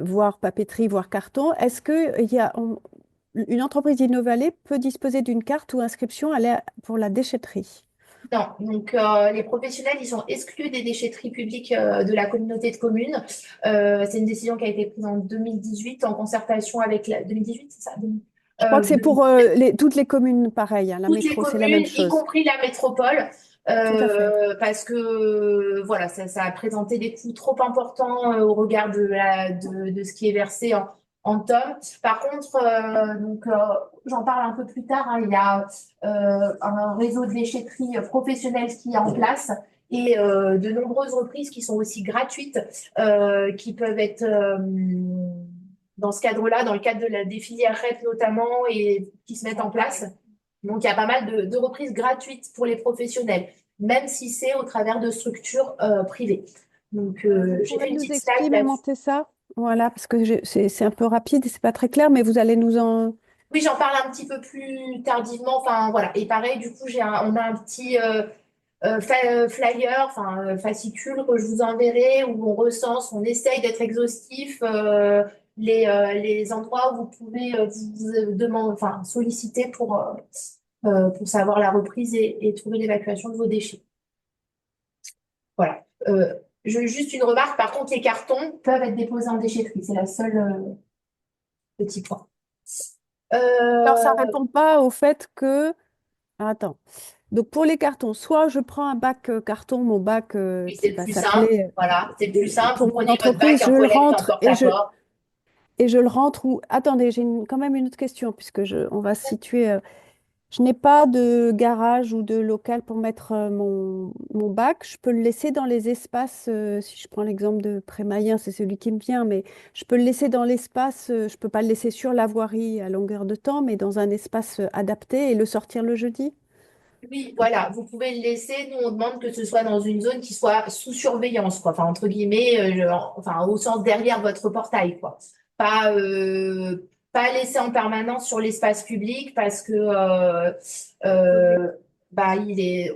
[SPEAKER 4] voire papeterie, voire carton, est-ce que une entreprise d'Innovalet peut disposer d'une carte ou inscription pour la déchetterie?
[SPEAKER 1] Non, donc les professionnels, ils sont exclus des déchetteries publiques de la communauté de communes. C'est une décision qui a été prise en 2018 en concertation avec la 2018, c'est ça?
[SPEAKER 4] Je crois que c'est
[SPEAKER 1] 2000
[SPEAKER 4] pour toutes les communes pareil, hein, la
[SPEAKER 1] toutes les
[SPEAKER 4] métro, c'est la même
[SPEAKER 1] communes, y
[SPEAKER 4] chose.
[SPEAKER 1] compris la métropole,
[SPEAKER 4] Tout à fait.
[SPEAKER 1] parce que voilà, ça a présenté des coûts trop importants au regard de ce qui est versé en tonnes. Par contre, j'en parle un peu plus tard, hein, il y a un réseau de déchetterie professionnelle qui est en place et de nombreuses reprises qui sont aussi gratuites, qui peuvent être dans ce cadre-là, dans le cadre des filières REP notamment, et qui se mettent en place. Donc, il y a pas mal de reprises gratuites pour les professionnels, même si c'est au travers de structures privées. Donc,
[SPEAKER 4] Vous
[SPEAKER 1] j'ai
[SPEAKER 4] pourrez
[SPEAKER 1] fait une
[SPEAKER 4] nous
[SPEAKER 1] petite slide
[SPEAKER 4] exprimer,
[SPEAKER 1] là-dessus.
[SPEAKER 4] monter ça? Voilà, parce que c'est un peu rapide et c'est pas très clair, mais vous allez nous en...
[SPEAKER 1] Oui, j'en parle un petit peu plus tardivement. Enfin, voilà. Et pareil, du coup, on a un petit flyer, enfin, fascicule que je vous enverrai où on recense, on essaye d'être exhaustif. Les endroits où vous pouvez vous demander, enfin, solliciter pour savoir la reprise et trouver l'évacuation de vos déchets. Voilà. Juste une remarque, par contre, les cartons peuvent être déposés en déchetterie. C'est la seule petit point.
[SPEAKER 4] Alors, ça
[SPEAKER 1] Euh,
[SPEAKER 4] répond pas au fait que... Attends. Donc, pour les cartons, soit je prends un bac carton, mon bac
[SPEAKER 1] oui, c'est
[SPEAKER 4] qui
[SPEAKER 1] le
[SPEAKER 4] va
[SPEAKER 1] plus simple.
[SPEAKER 4] s'appeler...
[SPEAKER 1] Voilà, c'est le plus simple. Vous
[SPEAKER 4] pour mon
[SPEAKER 1] prenez votre bac
[SPEAKER 4] entreprise,
[SPEAKER 1] en
[SPEAKER 4] je le
[SPEAKER 1] collecte en
[SPEAKER 4] rentre
[SPEAKER 1] porte-à-porte.
[SPEAKER 4] et je le rentre où... Attendez, quand même une autre question, puisque on va se situer... je n'ai pas de garage ou de local pour mettre mon bac. Je peux le laisser dans les espaces, si je prends l'exemple de Prémaillen, c'est celui qui me vient, mais je peux le laisser dans l'espace, je ne peux pas le laisser sur la voirie à longueur de temps, mais dans un espace adapté et le sortir le jeudi.
[SPEAKER 1] Oui, voilà, vous pouvez le laisser. Nous, on demande que ce soit dans une zone qui soit sous surveillance, quoi. Enfin, entre guillemets, enfin, au sens derrière votre portail, quoi. Pas laisser en permanence sur l'espace public parce que bah,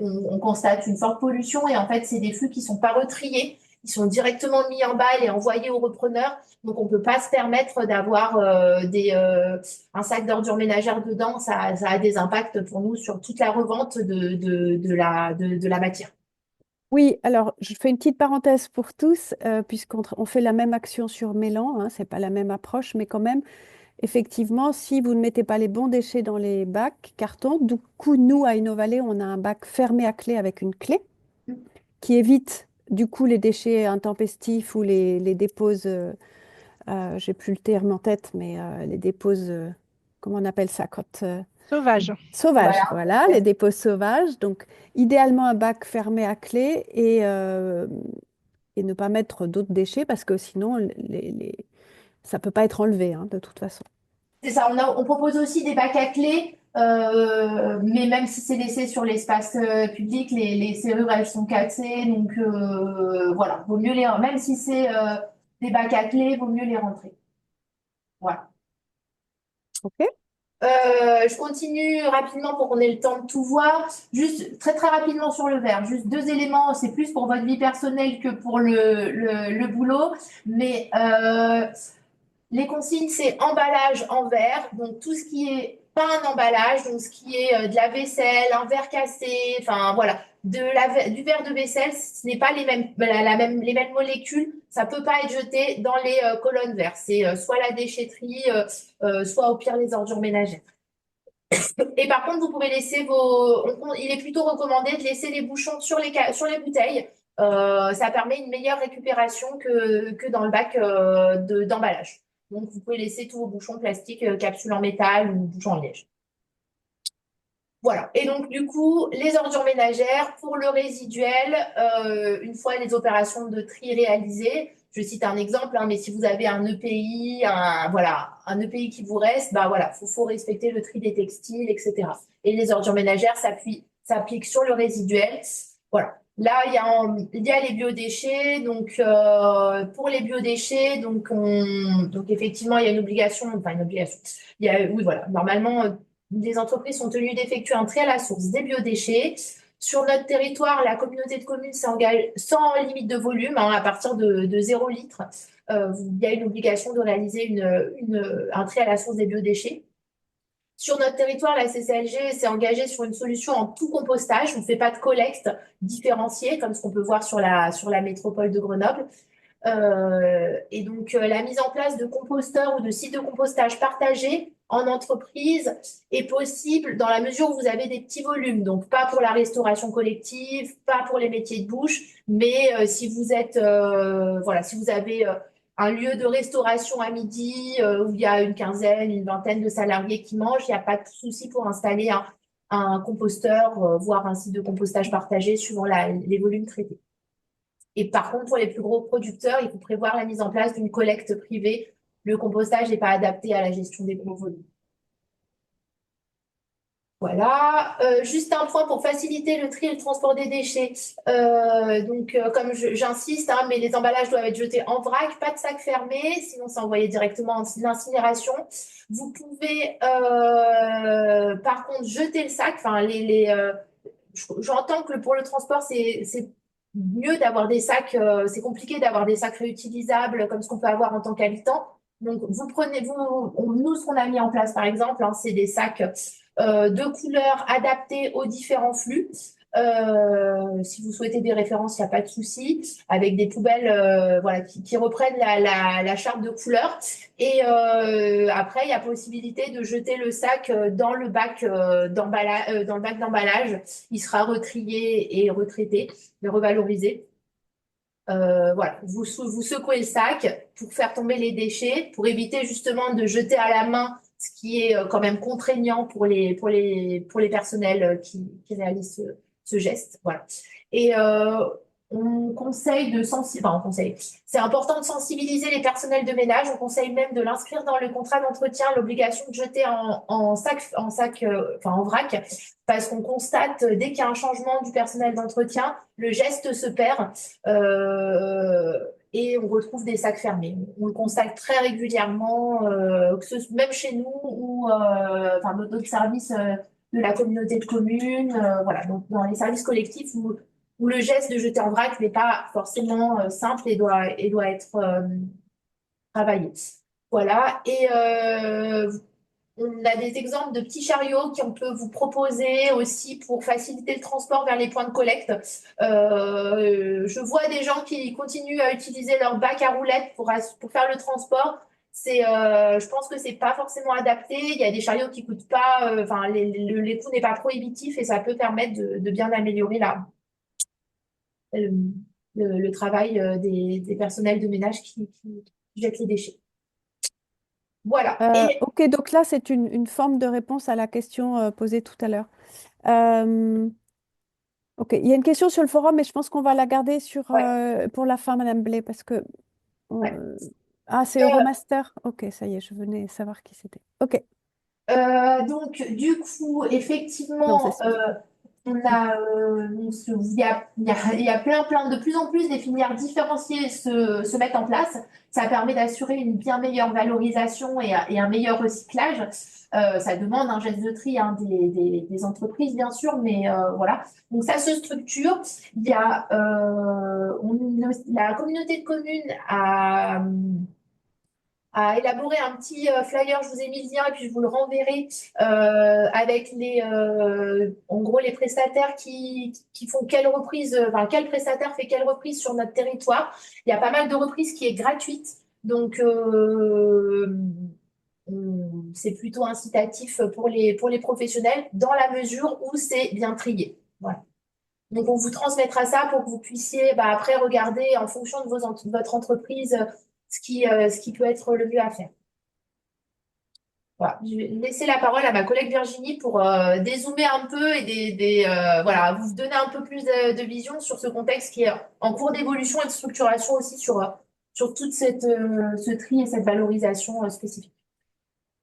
[SPEAKER 1] on constate une forte pollution et en fait, c'est des flux qui sont pas retriés. Ils sont directement mis en balle et envoyés au repreneur. Donc, on peut pas se permettre d'avoir un sac d'ordures ménagères dedans, ça a des impacts pour nous sur toute la revente de la matière.
[SPEAKER 4] Oui, alors je fais une petite parenthèse pour tous, on fait la même action sur Mélan, hein, c'est pas la même approche, mais quand même. Effectivement, si vous ne mettez pas les bons déchets dans les bacs carton, du coup, nous, à Innovalet, on a un bac fermé à clé avec une clé qui évite, du coup, les déchets intempestifs ou les déposes, j'ai plus le terme en tête, mais les déposes, comment on appelle ça quand,
[SPEAKER 6] Sauvage.
[SPEAKER 4] sauvages,
[SPEAKER 1] Voilà.
[SPEAKER 4] voilà, les dépôts sauvages. Donc, idéalement, un bac fermé à clé et ne pas mettre d'autres déchets parce que sinon, ça ne peut pas être enlevé, hein, de toute façon.
[SPEAKER 1] C'est ça, on propose aussi des bacs à clés, mais même si c'est laissé sur l'espace public, les serrures, elles sont cassées. Donc voilà, vaut mieux même si c'est des bacs à clés, vaut mieux les rentrer. Voilà.
[SPEAKER 4] OK?
[SPEAKER 1] Je continue rapidement pour qu'on ait le temps de tout voir. Juste très très rapidement sur le verre. Juste deux éléments, c'est plus pour votre vie personnelle que pour le boulot. Mais les consignes, c'est emballage en verre. Donc tout ce qui est pas un emballage, donc ce qui est de la vaisselle, un verre cassé, enfin voilà, du verre de vaisselle, ce n'est pas les mêmes molécules. Ça peut pas être jeté dans les colonnes vertes. C'est soit la déchetterie, soit au pire les ordures ménagères. Et par contre, vous pouvez laisser il est plutôt recommandé de laisser les bouchons sur sur les bouteilles. Ça permet une meilleure récupération que dans le bac d'emballage. Donc, vous pouvez laisser tous vos bouchons plastiques, capsules en métal ou bouchons en liège. Voilà. Et donc, du coup, les ordures ménagères, pour le résiduel, une fois les opérations de tri réalisées, je cite un exemple, hein, mais si vous avez un EPI, un EPI qui vous reste, bah voilà, faut respecter le tri des textiles, etc. Et les ordures ménagères s'appliquent sur le résiduel. Voilà. Là, il y a les biodéchets. Donc, pour les biodéchets, donc effectivement, il y a une obligation, enfin une obligation. Oui, voilà. Normalement, les entreprises sont tenues d'effectuer un tri à la source des biodéchets. Sur notre territoire, la communauté de communes s'engage sans limite de volume, hein, à partir de 0 litre. Il y a une obligation de réaliser un tri à la source des biodéchets. Sur notre territoire, la CCLG s'est engagée sur une solution en tout compostage. On ne fait pas de collecte différenciée, comme ce qu'on peut voir sur la métropole de Grenoble. Et donc, la mise en place de composteurs ou de sites de compostage partagés en entreprise est possible dans la mesure où vous avez des petits volumes. Donc, pas pour la restauration collective, pas pour les métiers de bouche, mais si vous êtes, si vous avez un lieu de restauration à midi où il y a une quinzaine, une vingtaine de salariés qui mangent, il n'y a pas de souci pour installer un composteur, voire un site de compostage partagé suivant les volumes traités. Et par contre, pour les plus gros producteurs, il faut prévoir la mise en place d'une collecte privée. Le compostage n'est pas adapté à la gestion des gros volumes. Voilà. Juste un point pour faciliter le tri et le transport des déchets. Comme j'insiste, hein, mais les emballages doivent être jetés en vrac, pas de sac fermé, sinon c'est envoyé directement en l'incinération. Vous pouvez, par contre, jeter le sac. Enfin, j'entends que pour le transport, c'est mieux d'avoir des sacs, c'est compliqué d'avoir des sacs réutilisables comme ce qu'on peut avoir en tant qu'habitant. Donc, nous, ce qu'on a mis en place, par exemple, hein, c'est des sacs de couleurs adaptés aux différents flux. Si vous souhaitez des références, il n'y a pas de souci, avec des poubelles qui reprennent la charte de couleurs. Et après, il y a possibilité de jeter le sac dans le bac d'emballage. Il sera retrié et retraité, mais revalorisé. Vous secouez le sac pour faire tomber les déchets, pour éviter justement de jeter à la main, ce qui est quand même contraignant pour les personnels qui réalisent ce geste. Voilà. Et on conseille c'est important de sensibiliser les personnels de ménage. On conseille même de l'inscrire dans le contrat d'entretien l'obligation de jeter en vrac, parce qu'on constate dès qu'il y a un changement du personnel d'entretien, le geste se perd et on retrouve des sacs fermés. On le constate très régulièrement, même chez nous ou dans d'autres services de la communauté de communes. Voilà, donc dans les services collectifs où le geste de jeter en vrac n'est pas forcément simple et doit être travaillé. Voilà, et on a des exemples de petits chariots qu'on peut vous proposer aussi pour faciliter le transport vers les points de collecte. Je vois des gens qui continuent à utiliser leur bac à roulettes pour faire le transport. Je pense que c'est pas forcément adapté. Il y a des chariots qui coûtent pas, les coûts n'est pas prohibitif et ça peut permettre de bien améliorer le travail des personnels de ménage qui jettent les déchets. Voilà.
[SPEAKER 4] Ok, donc là, c'est une forme de réponse à la question posée tout à l'heure. Ok, il y a une question sur le forum, mais je pense qu'on va la garder pour la fin, Madame Blé, parce que...
[SPEAKER 1] Ouais.
[SPEAKER 4] c'est Euromaster. Ok, ça y est, je venais savoir qui c'était. Ok.
[SPEAKER 1] Donc, du coup, effectivement,
[SPEAKER 4] Non, c'est ça.
[SPEAKER 1] il y a plein, de plus en plus des filières différenciées se mettent en place. Ça permet d'assurer une bien meilleure valorisation et un meilleur recyclage. Ça demande un geste de tri des entreprises, bien sûr, mais voilà. Donc, ça se structure. Il y a, la communauté de communes à élaborer un petit flyer. Je vous ai mis le lien et puis je vous le renverrai avec en gros, les prestataires qui font quelle reprise, enfin, quel prestataire fait quelle reprise sur notre territoire. Il y a pas mal de reprises qui est gratuite. Donc, c'est plutôt incitatif pour les professionnels dans la mesure où c'est bien trié. Voilà. Donc, on vous transmettra ça pour que vous puissiez après regarder en fonction de votre entreprise ce qui peut être le mieux à faire. Voilà. Je vais laisser la parole à ma collègue Virginie pour dézoomer un peu et voilà, vous donner un peu plus de vision sur ce contexte qui est en cours d'évolution et de structuration aussi sur toute ce tri et cette valorisation spécifique.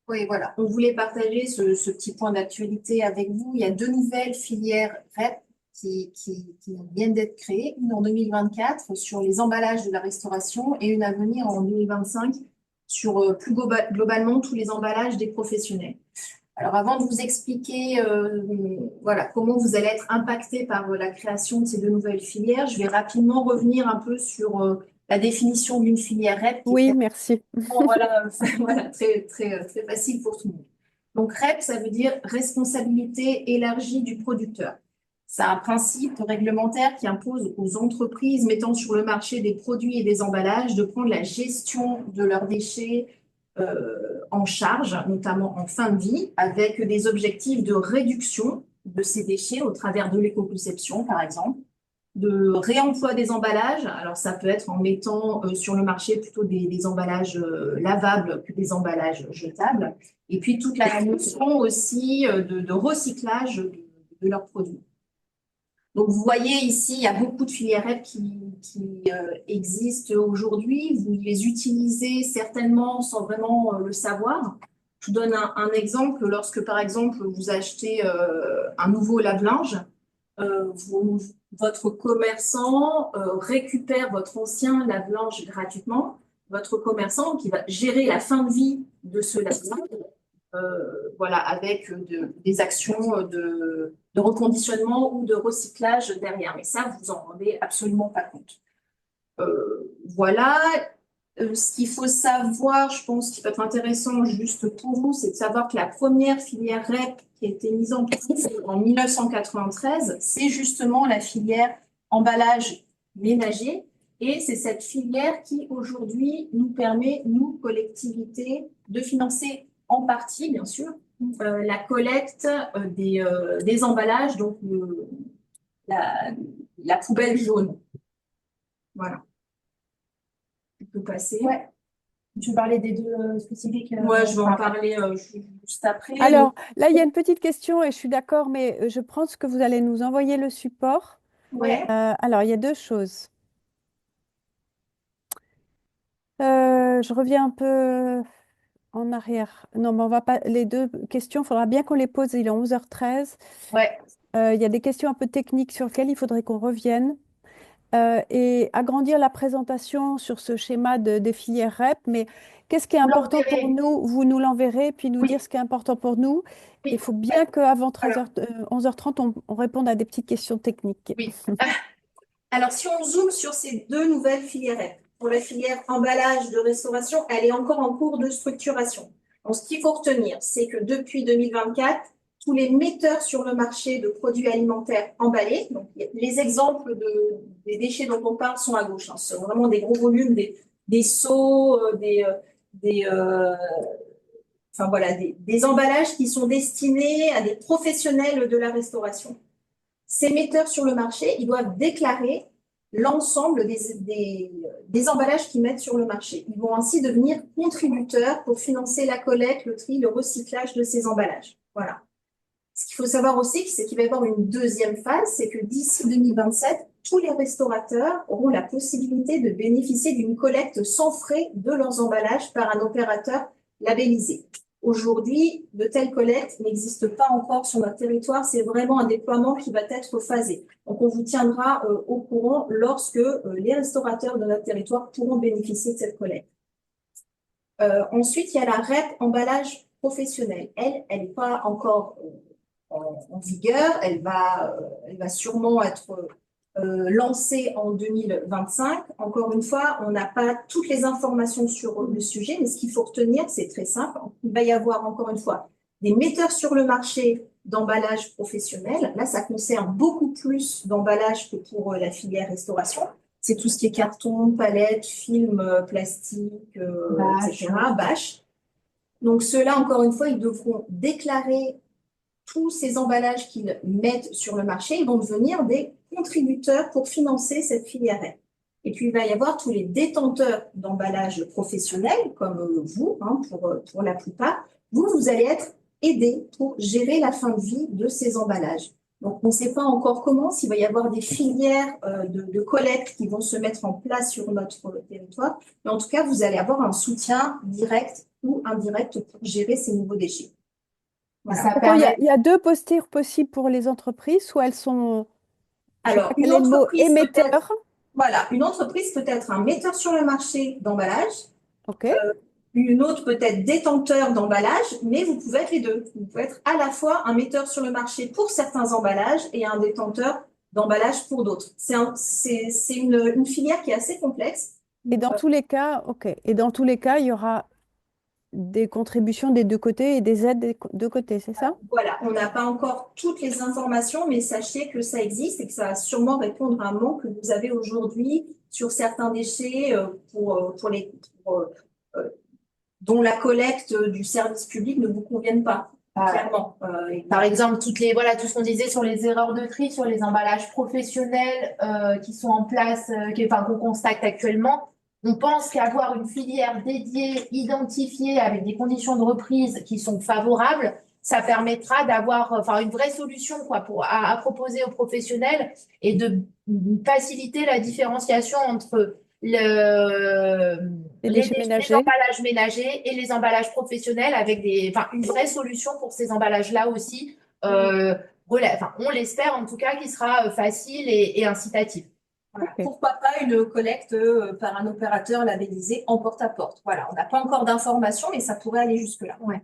[SPEAKER 3] Oui, voilà. On voulait partager ce petit point d'actualité avec vous. Il y a 2 nouvelles filières REP qui viennent d'être créées, une en 2024 sur les emballages de la restauration et une à venir en 2025 sur plus globalement tous les emballages des professionnels. Alors avant de vous expliquer voilà, comment vous allez être impacté par la création de ces 2 nouvelles filières, je vais rapidement revenir un peu sur la définition d'une filière REP qui
[SPEAKER 4] Oui,
[SPEAKER 3] est
[SPEAKER 4] merci.
[SPEAKER 3] voilà, voilà, très, très, très facile pour tout le monde. Donc, REP, ça veut dire responsabilité élargie du producteur. C'est un principe réglementaire qui impose aux entreprises mettant sur le marché des produits et des emballages de prendre la gestion de leurs déchets en charge, notamment en fin de vie, avec des objectifs de réduction de ces déchets au travers de l'éco-conception, par exemple, de réemploi des emballages. Alors, ça peut être en mettant sur le marché plutôt des emballages lavables que des emballages jetables. Et puis, toute la notion aussi de recyclage de leurs produits. Donc, vous voyez ici, il y a beaucoup de filières REP qui existent aujourd'hui. Vous les utilisez certainement sans vraiment le savoir. Je vous donne un exemple. Lorsque, par exemple, vous achetez un nouveau lave-linge, votre commerçant récupère votre ancien lave-linge gratuitement. Votre commerçant qui va gérer la fin de vie de ce lave-linge, voilà, avec des actions de reconditionnement ou de recyclage derrière. Mais ça, vous en rendez absolument pas compte. Voilà. Ce qu'il faut savoir, je pense, qui peut être intéressant juste pour vous, c'est de savoir que la première filière REP qui a été mise en place en 1993, c'est justement la filière emballage ménager. Et c'est cette filière qui, aujourd'hui, nous permet, nous, collectivités, de financer en partie, bien sûr, la collecte des emballages, donc la poubelle jaune. Voilà. Tu peux passer.
[SPEAKER 1] Ouais. Tu veux parler des 2 spécifiques
[SPEAKER 3] Ouais, je vais en parler juste après.
[SPEAKER 4] Alors, là, il y a une petite question et je suis d'accord, mais je pense que vous allez nous envoyer le support.
[SPEAKER 3] Ouais.
[SPEAKER 4] Alors, il y a 2 choses. Je reviens un peu en arrière. Non, mais on va pas. Les 2 questions, il faudra bien qu'on les pose. Il est 11h13.
[SPEAKER 1] Ouais.
[SPEAKER 4] Il y a des questions un peu techniques sur lesquelles il faudrait qu'on revienne. Et agrandir la présentation sur ce schéma des filières REP. Mais qu'est-ce qui est
[SPEAKER 1] Vous
[SPEAKER 4] important pour
[SPEAKER 1] l'enverrez.
[SPEAKER 4] nous? Vous nous l'enverrez, puis nous
[SPEAKER 1] Oui.
[SPEAKER 4] dire ce qui est important pour nous.
[SPEAKER 1] Oui.
[SPEAKER 4] Il faut bien qu'avant
[SPEAKER 1] Alors,
[SPEAKER 4] 11h30, on réponde à des petites questions techniques.
[SPEAKER 1] oui.
[SPEAKER 3] Alors, si on zoome sur ces 2 nouvelles filières REP, pour la filière emballage de restauration, elle est encore en cours de structuration. Donc, ce qu'il faut retenir, c'est que depuis 2024, tous les metteurs sur le marché de produits alimentaires emballés, donc les exemples des déchets dont on parle sont à gauche, hein, ce sont vraiment des gros volumes, des seaux, enfin voilà, des emballages qui sont destinés à des professionnels de la restauration. Ces metteurs sur le marché, ils doivent déclarer l'ensemble des emballages qu'ils mettent sur le marché. Ils vont ainsi devenir contributeurs pour financer la collecte, le tri, le recyclage de ces emballages. Voilà. Ce qu'il faut savoir aussi, c'est qu'il va y avoir une deuxième phase, c'est que d'ici 2027, tous les restaurateurs auront la possibilité de bénéficier d'une collecte sans frais de leurs emballages par un opérateur labellisé. Aujourd'hui, de telles collectes n'existent pas encore sur notre territoire. C'est vraiment un déploiement qui va être phasé. Donc, on vous tiendra au courant lorsque les restaurateurs de notre territoire pourront bénéficier de cette collecte. Ensuite, il y a la REP emballage professionnel. Elle n'est pas encore en vigueur. Elle va sûrement être lancé en 2025. Encore une fois, on n'a pas toutes les informations sur le sujet, mais ce qu'il faut retenir, c'est très simple. Il va y avoir, encore une fois, des metteurs sur le marché d'emballage professionnel. Là, ça concerne beaucoup plus d'emballage que pour la filière restauration. C'est tout ce qui est carton, palette, film, plastique, etc., bâche. Donc, ceux-là, encore une fois, ils devront déclarer tous ces emballages qu'ils mettent sur le marché. Ils vont devenir des contributeurs pour financer cette filière REP. Et puis, il va y avoir tous les détenteurs d'emballages professionnels, comme vous, hein, pour la plupart. Vous allez être aidés pour gérer la fin de vie de ces emballages. Donc, on ne sait pas encore comment, s'il va y avoir des filières de collecte qui vont se mettre en place sur notre territoire. Mais en tout cas, vous allez avoir un soutien direct ou indirect pour gérer ces nouveaux déchets. Voilà.
[SPEAKER 1] Ça
[SPEAKER 4] Attends,
[SPEAKER 1] permet.
[SPEAKER 4] il y a deux postures possibles pour les entreprises, soit elles sont, je sais
[SPEAKER 3] Alors,
[SPEAKER 4] pas
[SPEAKER 3] une
[SPEAKER 4] quel est le mot,
[SPEAKER 3] entreprise peut être,
[SPEAKER 4] émetteur.
[SPEAKER 3] voilà, une entreprise peut être un metteur sur le marché d'emballage,
[SPEAKER 4] OK.
[SPEAKER 3] une autre peut être détenteur d'emballage, mais vous pouvez être les deux. Vous pouvez être à la fois un metteur sur le marché pour certains emballages et un détenteur d'emballage pour d'autres. C'est une filière qui est assez complexe.
[SPEAKER 4] Et dans tous les cas, OK. Et dans tous les cas, il y aura des contributions des deux côtés et des aides des deux côtés, c'est ça?
[SPEAKER 3] Voilà, on n'a pas encore toutes les informations, mais sachez que ça existe et que ça va sûrement répondre à un manque que vous avez aujourd'hui sur certains déchets dont la collecte du service public ne vous convienne pas, clairement.
[SPEAKER 1] Par exemple, tout ce qu'on disait sur les erreurs de tri, sur les emballages professionnels qui sont en place, qu'on constate actuellement, on pense qu'avoir une filière dédiée, identifiée, avec des conditions de reprise qui sont favorables, ça permettra d'avoir une vraie solution quoi, à proposer aux professionnels et de faciliter la différenciation entre
[SPEAKER 4] Les
[SPEAKER 1] les
[SPEAKER 4] déchets
[SPEAKER 1] les
[SPEAKER 4] ménagers.
[SPEAKER 1] emballages ménagers et les emballages professionnels avec une vraie solution pour ces emballages-là aussi. On l'espère en tout cas qui sera facile et incitative.
[SPEAKER 3] Voilà.
[SPEAKER 4] Ok.
[SPEAKER 3] Pourquoi pas une collecte par un opérateur labellisé en porte-à-porte. Voilà, on n'a pas encore d'informations, mais ça pourrait aller jusque-là.
[SPEAKER 1] Ouais.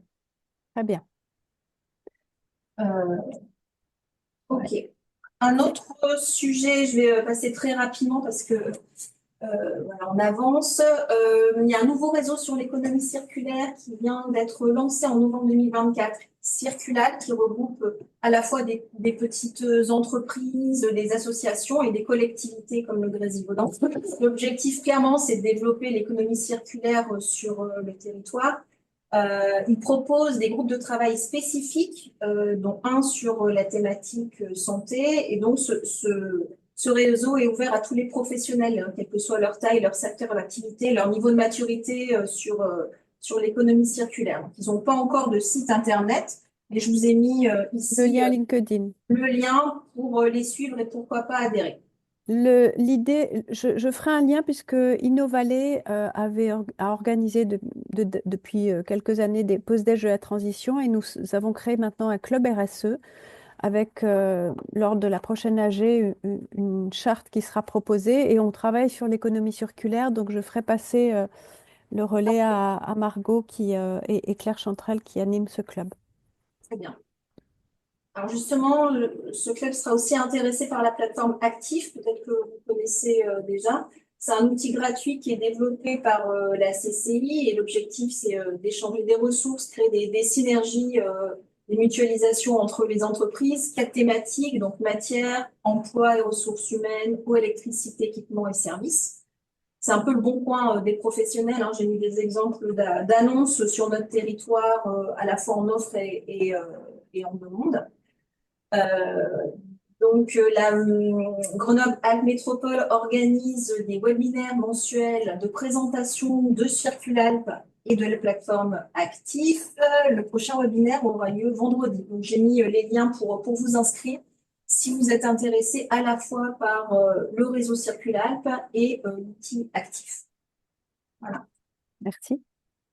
[SPEAKER 4] Très bien.
[SPEAKER 3] Ok. Un autre sujet, je vais passer très rapidement parce que voilà, on avance. Il y a un nouveau réseau sur l'économie circulaire qui vient d'être lancé en novembre 2024, Circulal, qui regroupe à la fois des petites entreprises, des associations et des collectivités comme le Grésivaudan. L'objectif, clairement, c'est de développer l'économie circulaire sur le territoire. Il propose des groupes de travail spécifiques, dont un sur la thématique santé. Et donc, ce réseau est ouvert à tous les professionnels, hein, quelle que soit leur taille, leur secteur d'activité, leur niveau de maturité sur l'économie circulaire. Donc, ils n'ont pas encore de site internet, mais je vous ai mis ici
[SPEAKER 4] Le lien LinkedIn.
[SPEAKER 3] le lien pour les suivre et pourquoi pas adhérer.
[SPEAKER 4] L'idée, je ferai un lien puisque Innovalet a organisé depuis quelques années des pauses-déj de la transition et nous avons créé maintenant un club RSE avec, lors de la prochaine AG, une charte qui sera proposée et on travaille sur l'économie circulaire. Donc, je ferai passer le relais à Margot et Claire Chantrel qui animent ce club.
[SPEAKER 3] Très bien. Alors justement, ce club sera aussi intéressé par la plateforme Actif, peut-être que vous connaissez déjà. C'est un outil gratuit qui est développé par la CCI et l'objectif, c'est d'échanger des ressources, créer des synergies, des mutualisations entre les entreprises. 4 thématiques, donc matière, emploi et ressources humaines, eau, électricité, équipement et services. C'est un peu le bon coin des professionnels, hein. J'ai mis des exemples d'annonces sur notre territoire, à la fois en offre et en demande. La Grenoble-Alpes Métropole organise des webinaires mensuels de présentation de Circulalp et de la plateforme Actif. Le prochain webinaire aura lieu vendredi. Donc, j'ai mis les liens pour vous inscrire si vous êtes intéressé à la fois par le réseau Circulalp et l'outil Actif. Voilà.
[SPEAKER 4] Merci.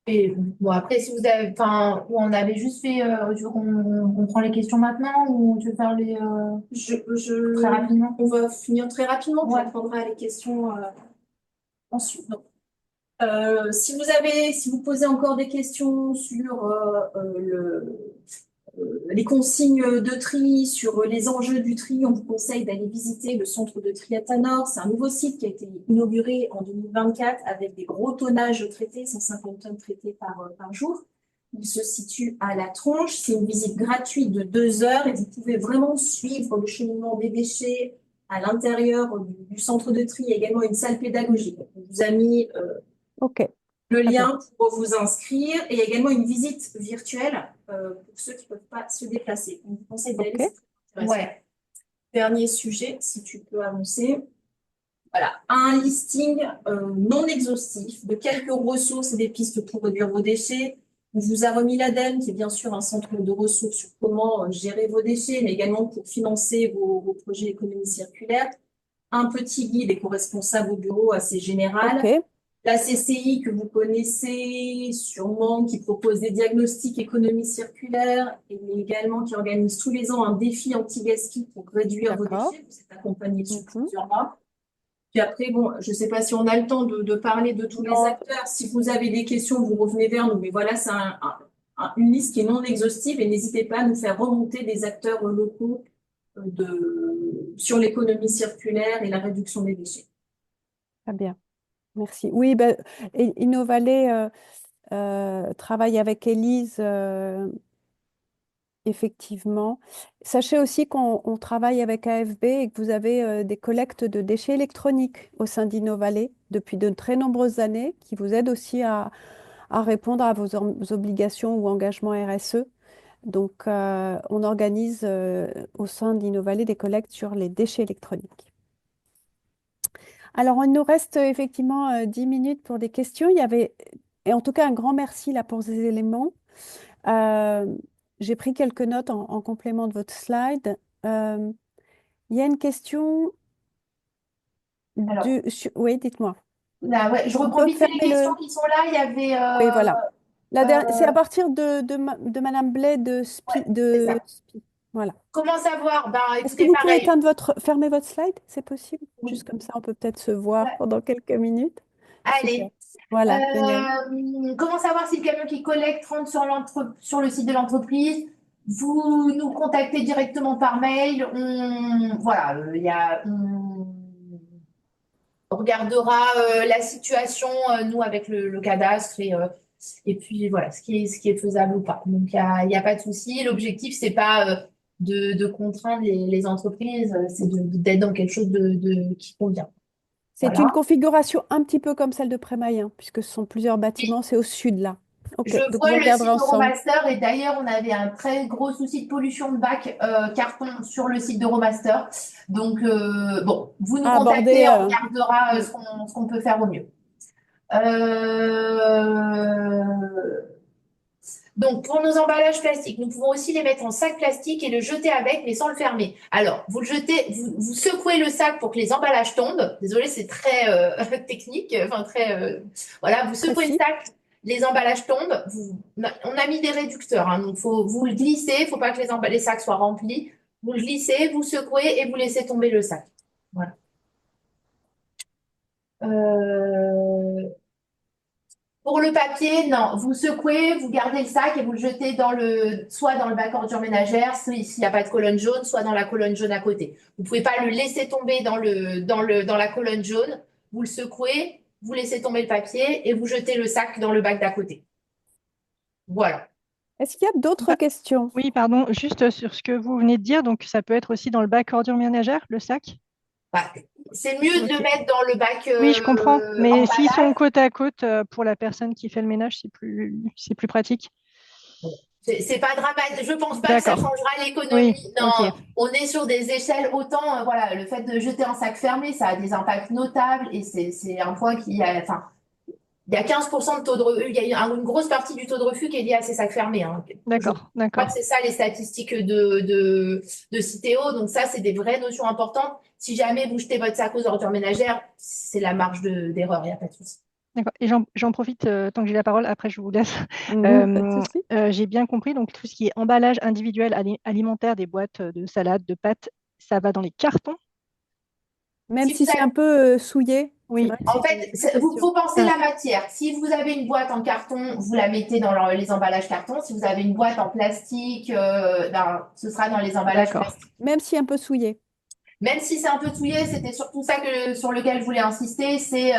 [SPEAKER 1] Et bon, après, si vous avez, on avait juste fait, tu veux qu'on prend les questions maintenant ou tu veux faire les très rapidement?
[SPEAKER 3] On va finir très rapidement, puis
[SPEAKER 1] Ouais.
[SPEAKER 3] on prendra les questions ensuite. Donc, si vous posez encore des questions sur les consignes de tri, sur les enjeux du tri, on vous conseille d'aller visiter le centre de tri à Tanor. C'est un nouveau site qui a été inauguré en 2024 avec des gros tonnages traités, 150 tonnes traitées par jour. Il se situe à La Tronche. C'est une visite gratuite de 2 heures et vous pouvez vraiment suivre le cheminement des déchets à l'intérieur du centre de tri. Il y a également une salle pédagogique. On vous a mis
[SPEAKER 4] Ok,
[SPEAKER 3] le
[SPEAKER 4] très bien.
[SPEAKER 3] lien pour vous inscrire et il y a également une visite virtuelle pour ceux qui ne peuvent pas se déplacer. On vous conseille d'y aller,
[SPEAKER 4] Ok.
[SPEAKER 3] c'est très intéressant.
[SPEAKER 1] Ouais.
[SPEAKER 3] Dernier sujet, si tu peux avancer. Voilà, un listing non exhaustif de quelques ressources et des pistes pour réduire vos déchets. On vous a remis l'ADEME, qui est bien sûr un centre de ressources sur comment gérer vos déchets, mais également pour financer vos projets économie circulaire. Un petit guide éco-responsable au bureau assez général.
[SPEAKER 4] Ok,
[SPEAKER 3] La CCI que vous connaissez sûrement, qui propose des diagnostics économie circulaire et également qui organise tous les ans un défi anti-gaspi pour réduire vos
[SPEAKER 4] d'accord.
[SPEAKER 3] déchets. Vous êtes accompagné sur
[SPEAKER 4] Mhm.
[SPEAKER 3] plusieurs mois. Puis après, bon, je ne sais pas si on a le temps de parler de tous les
[SPEAKER 1] Non.
[SPEAKER 3] acteurs. Si vous avez des questions, vous revenez vers nous. Mais voilà, c'est une liste qui est non exhaustive et n'hésitez pas à nous faire remonter des acteurs locaux sur l'économie circulaire et la réduction des déchets.
[SPEAKER 4] Très bien. Merci. Oui, ben, Innovalet travaille avec Élise, effectivement. Sachez aussi qu'on travaille avec AFB et que vous avez des collectes de déchets électroniques au sein d'Innovalet depuis de très nombreuses années qui vous aident aussi à répondre à vos obligations ou engagements RSE. Donc, on organise au sein d'Innovalet des collectes sur les déchets électroniques. Alors, il nous reste effectivement 10 minutes pour des questions. Il y avait, et en tout cas, un grand merci là pour ces éléments. Euh, j'ai pris quelques notes en complément de votre slide. Euh, il y a une question
[SPEAKER 1] Alors,
[SPEAKER 4] Oui, dites-moi.
[SPEAKER 1] là, ouais, je
[SPEAKER 4] On
[SPEAKER 1] reprends
[SPEAKER 4] peut
[SPEAKER 1] vite fait les
[SPEAKER 4] fermer
[SPEAKER 1] questions
[SPEAKER 4] le...
[SPEAKER 1] qui sont là. Il y avait
[SPEAKER 4] Oui, voilà. C'est à
[SPEAKER 1] euh,
[SPEAKER 4] partir de Madame Blais
[SPEAKER 1] ouais, c'est
[SPEAKER 4] de
[SPEAKER 1] ça.
[SPEAKER 4] SPI. Voilà.
[SPEAKER 1] Comment savoir? Ben,
[SPEAKER 4] Est-ce que
[SPEAKER 1] écoutez,
[SPEAKER 4] vous pouvez
[SPEAKER 1] pareil.
[SPEAKER 4] fermer votre slide? C'est possible?
[SPEAKER 1] Oui.
[SPEAKER 4] Juste comme ça, on peut peut-être se voir
[SPEAKER 1] Ouais.
[SPEAKER 4] pendant quelques minutes. Super.
[SPEAKER 1] Allez.
[SPEAKER 4] Voilà, génial.
[SPEAKER 1] Comment savoir si le camion qui collecte rentre sur le site de l'entreprise? Vous nous contactez directement par mail. Voilà, on regardera la situation, nous, avec le cadastre, et puis voilà, ce qui est faisable ou pas. Donc, il y a pas de souci. L'objectif, c'est pas de contraindre les entreprises, c'est d'être dans quelque chose qui convient.
[SPEAKER 4] C'est
[SPEAKER 1] Voilà.
[SPEAKER 4] une configuration un petit peu comme celle de Prémailles, hein, puisque ce sont plusieurs bâtiments, c'est au sud là.
[SPEAKER 1] Je
[SPEAKER 4] Ok, donc
[SPEAKER 1] vois
[SPEAKER 4] vous
[SPEAKER 1] le
[SPEAKER 4] regarderez
[SPEAKER 1] site
[SPEAKER 4] ensemble.
[SPEAKER 1] Euromaster et d'ailleurs, on avait un très gros souci de pollution de bac carton sur le site d'Euromaster. Donc, bon, vous nous
[SPEAKER 4] À
[SPEAKER 1] contactez,
[SPEAKER 4] aborder.
[SPEAKER 1] on regardera
[SPEAKER 4] Mm.
[SPEAKER 1] ce qu'on peut faire au mieux. Donc, pour nos emballages plastiques, nous pouvons aussi les mettre en sac plastique et le jeter avec, mais sans le fermer. Alors, vous le jetez, vous secouez le sac pour que les emballages tombent. Désolé, c'est très technique, enfin très, voilà, vous secouez le
[SPEAKER 4] Précis.
[SPEAKER 1] sac, les emballages tombent. On a mis des réducteurs, hein, donc vous le glissez, faut pas que les sacs soient remplis. Vous le glissez, vous secouez et vous laissez tomber le sac. Voilà. Euh, Pour le papier, non. Vous secouez, vous gardez le sac et vous le jetez soit dans le bac ordures ménagères, s'il n'y a pas de colonne jaune, soit dans la colonne jaune à côté. Vous pouvez pas le laisser tomber dans la colonne jaune. Vous le secouez, vous laissez tomber le papier et vous jetez le sac dans le bac d'à côté. Voilà.
[SPEAKER 4] Est-ce qu'il y a d'autres
[SPEAKER 6] Bah,
[SPEAKER 4] questions?
[SPEAKER 6] oui, pardon, juste sur ce que vous venez de dire, donc ça peut être aussi dans le bac ordures ménagères, le sac?
[SPEAKER 1] Bah, c'est mieux de le
[SPEAKER 6] Ok.
[SPEAKER 1] mettre dans le bac
[SPEAKER 6] Oui, je comprends. Mais s'ils sont
[SPEAKER 1] emballage.
[SPEAKER 6] côte à côte, pour la personne qui fait le ménage, c'est plus pratique.
[SPEAKER 1] C'est pas dramatique. Je pense pas que ça
[SPEAKER 6] D'accord.
[SPEAKER 1] changera
[SPEAKER 6] Oui,
[SPEAKER 1] l'économie.
[SPEAKER 6] ok.
[SPEAKER 1] Non, on est sur des échelles autant. Voilà, le fait de jeter un sac fermé, ça a des impacts notables et c'est un point enfin, il y a 15% de taux de refus. Il y a une grosse partie du taux de refus qui est liée à ces sacs fermés, hein. Je
[SPEAKER 6] D'accord,
[SPEAKER 1] crois que
[SPEAKER 6] d'accord.
[SPEAKER 1] c'est ça les statistiques de Citeo. Donc ça, c'est des vraies notions importantes. Si jamais vous jetez votre sac aux ordures ménagères, c'est la marge d'erreur. Il n'y a pas de souci.
[SPEAKER 6] D'accord. Et j'en profite tant que j'ai la parole, après je vous laisse.
[SPEAKER 4] Pas de souci.
[SPEAKER 6] J'ai bien compris, donc tout ce qui est emballage individuel alimentaire des boîtes de salade, de pâtes, ça va dans les cartons.
[SPEAKER 4] Même
[SPEAKER 1] Si
[SPEAKER 4] si
[SPEAKER 1] vous
[SPEAKER 4] c'est
[SPEAKER 1] avez
[SPEAKER 4] un peu souillé,
[SPEAKER 6] Oui.
[SPEAKER 4] vrai que
[SPEAKER 1] En
[SPEAKER 4] c'est une
[SPEAKER 1] fait,
[SPEAKER 4] bonne
[SPEAKER 1] vous faut
[SPEAKER 4] question.
[SPEAKER 1] penser la matière. Si vous avez une boîte en carton, vous la mettez dans les emballages carton. Si vous avez une boîte en plastique, ben, ce sera dans les emballages
[SPEAKER 6] D'accord.
[SPEAKER 1] plastiques.
[SPEAKER 4] Même si un peu souillé.
[SPEAKER 1] Même si c'est un peu touillé, c'était surtout ça sur lequel je voulais insister, c'est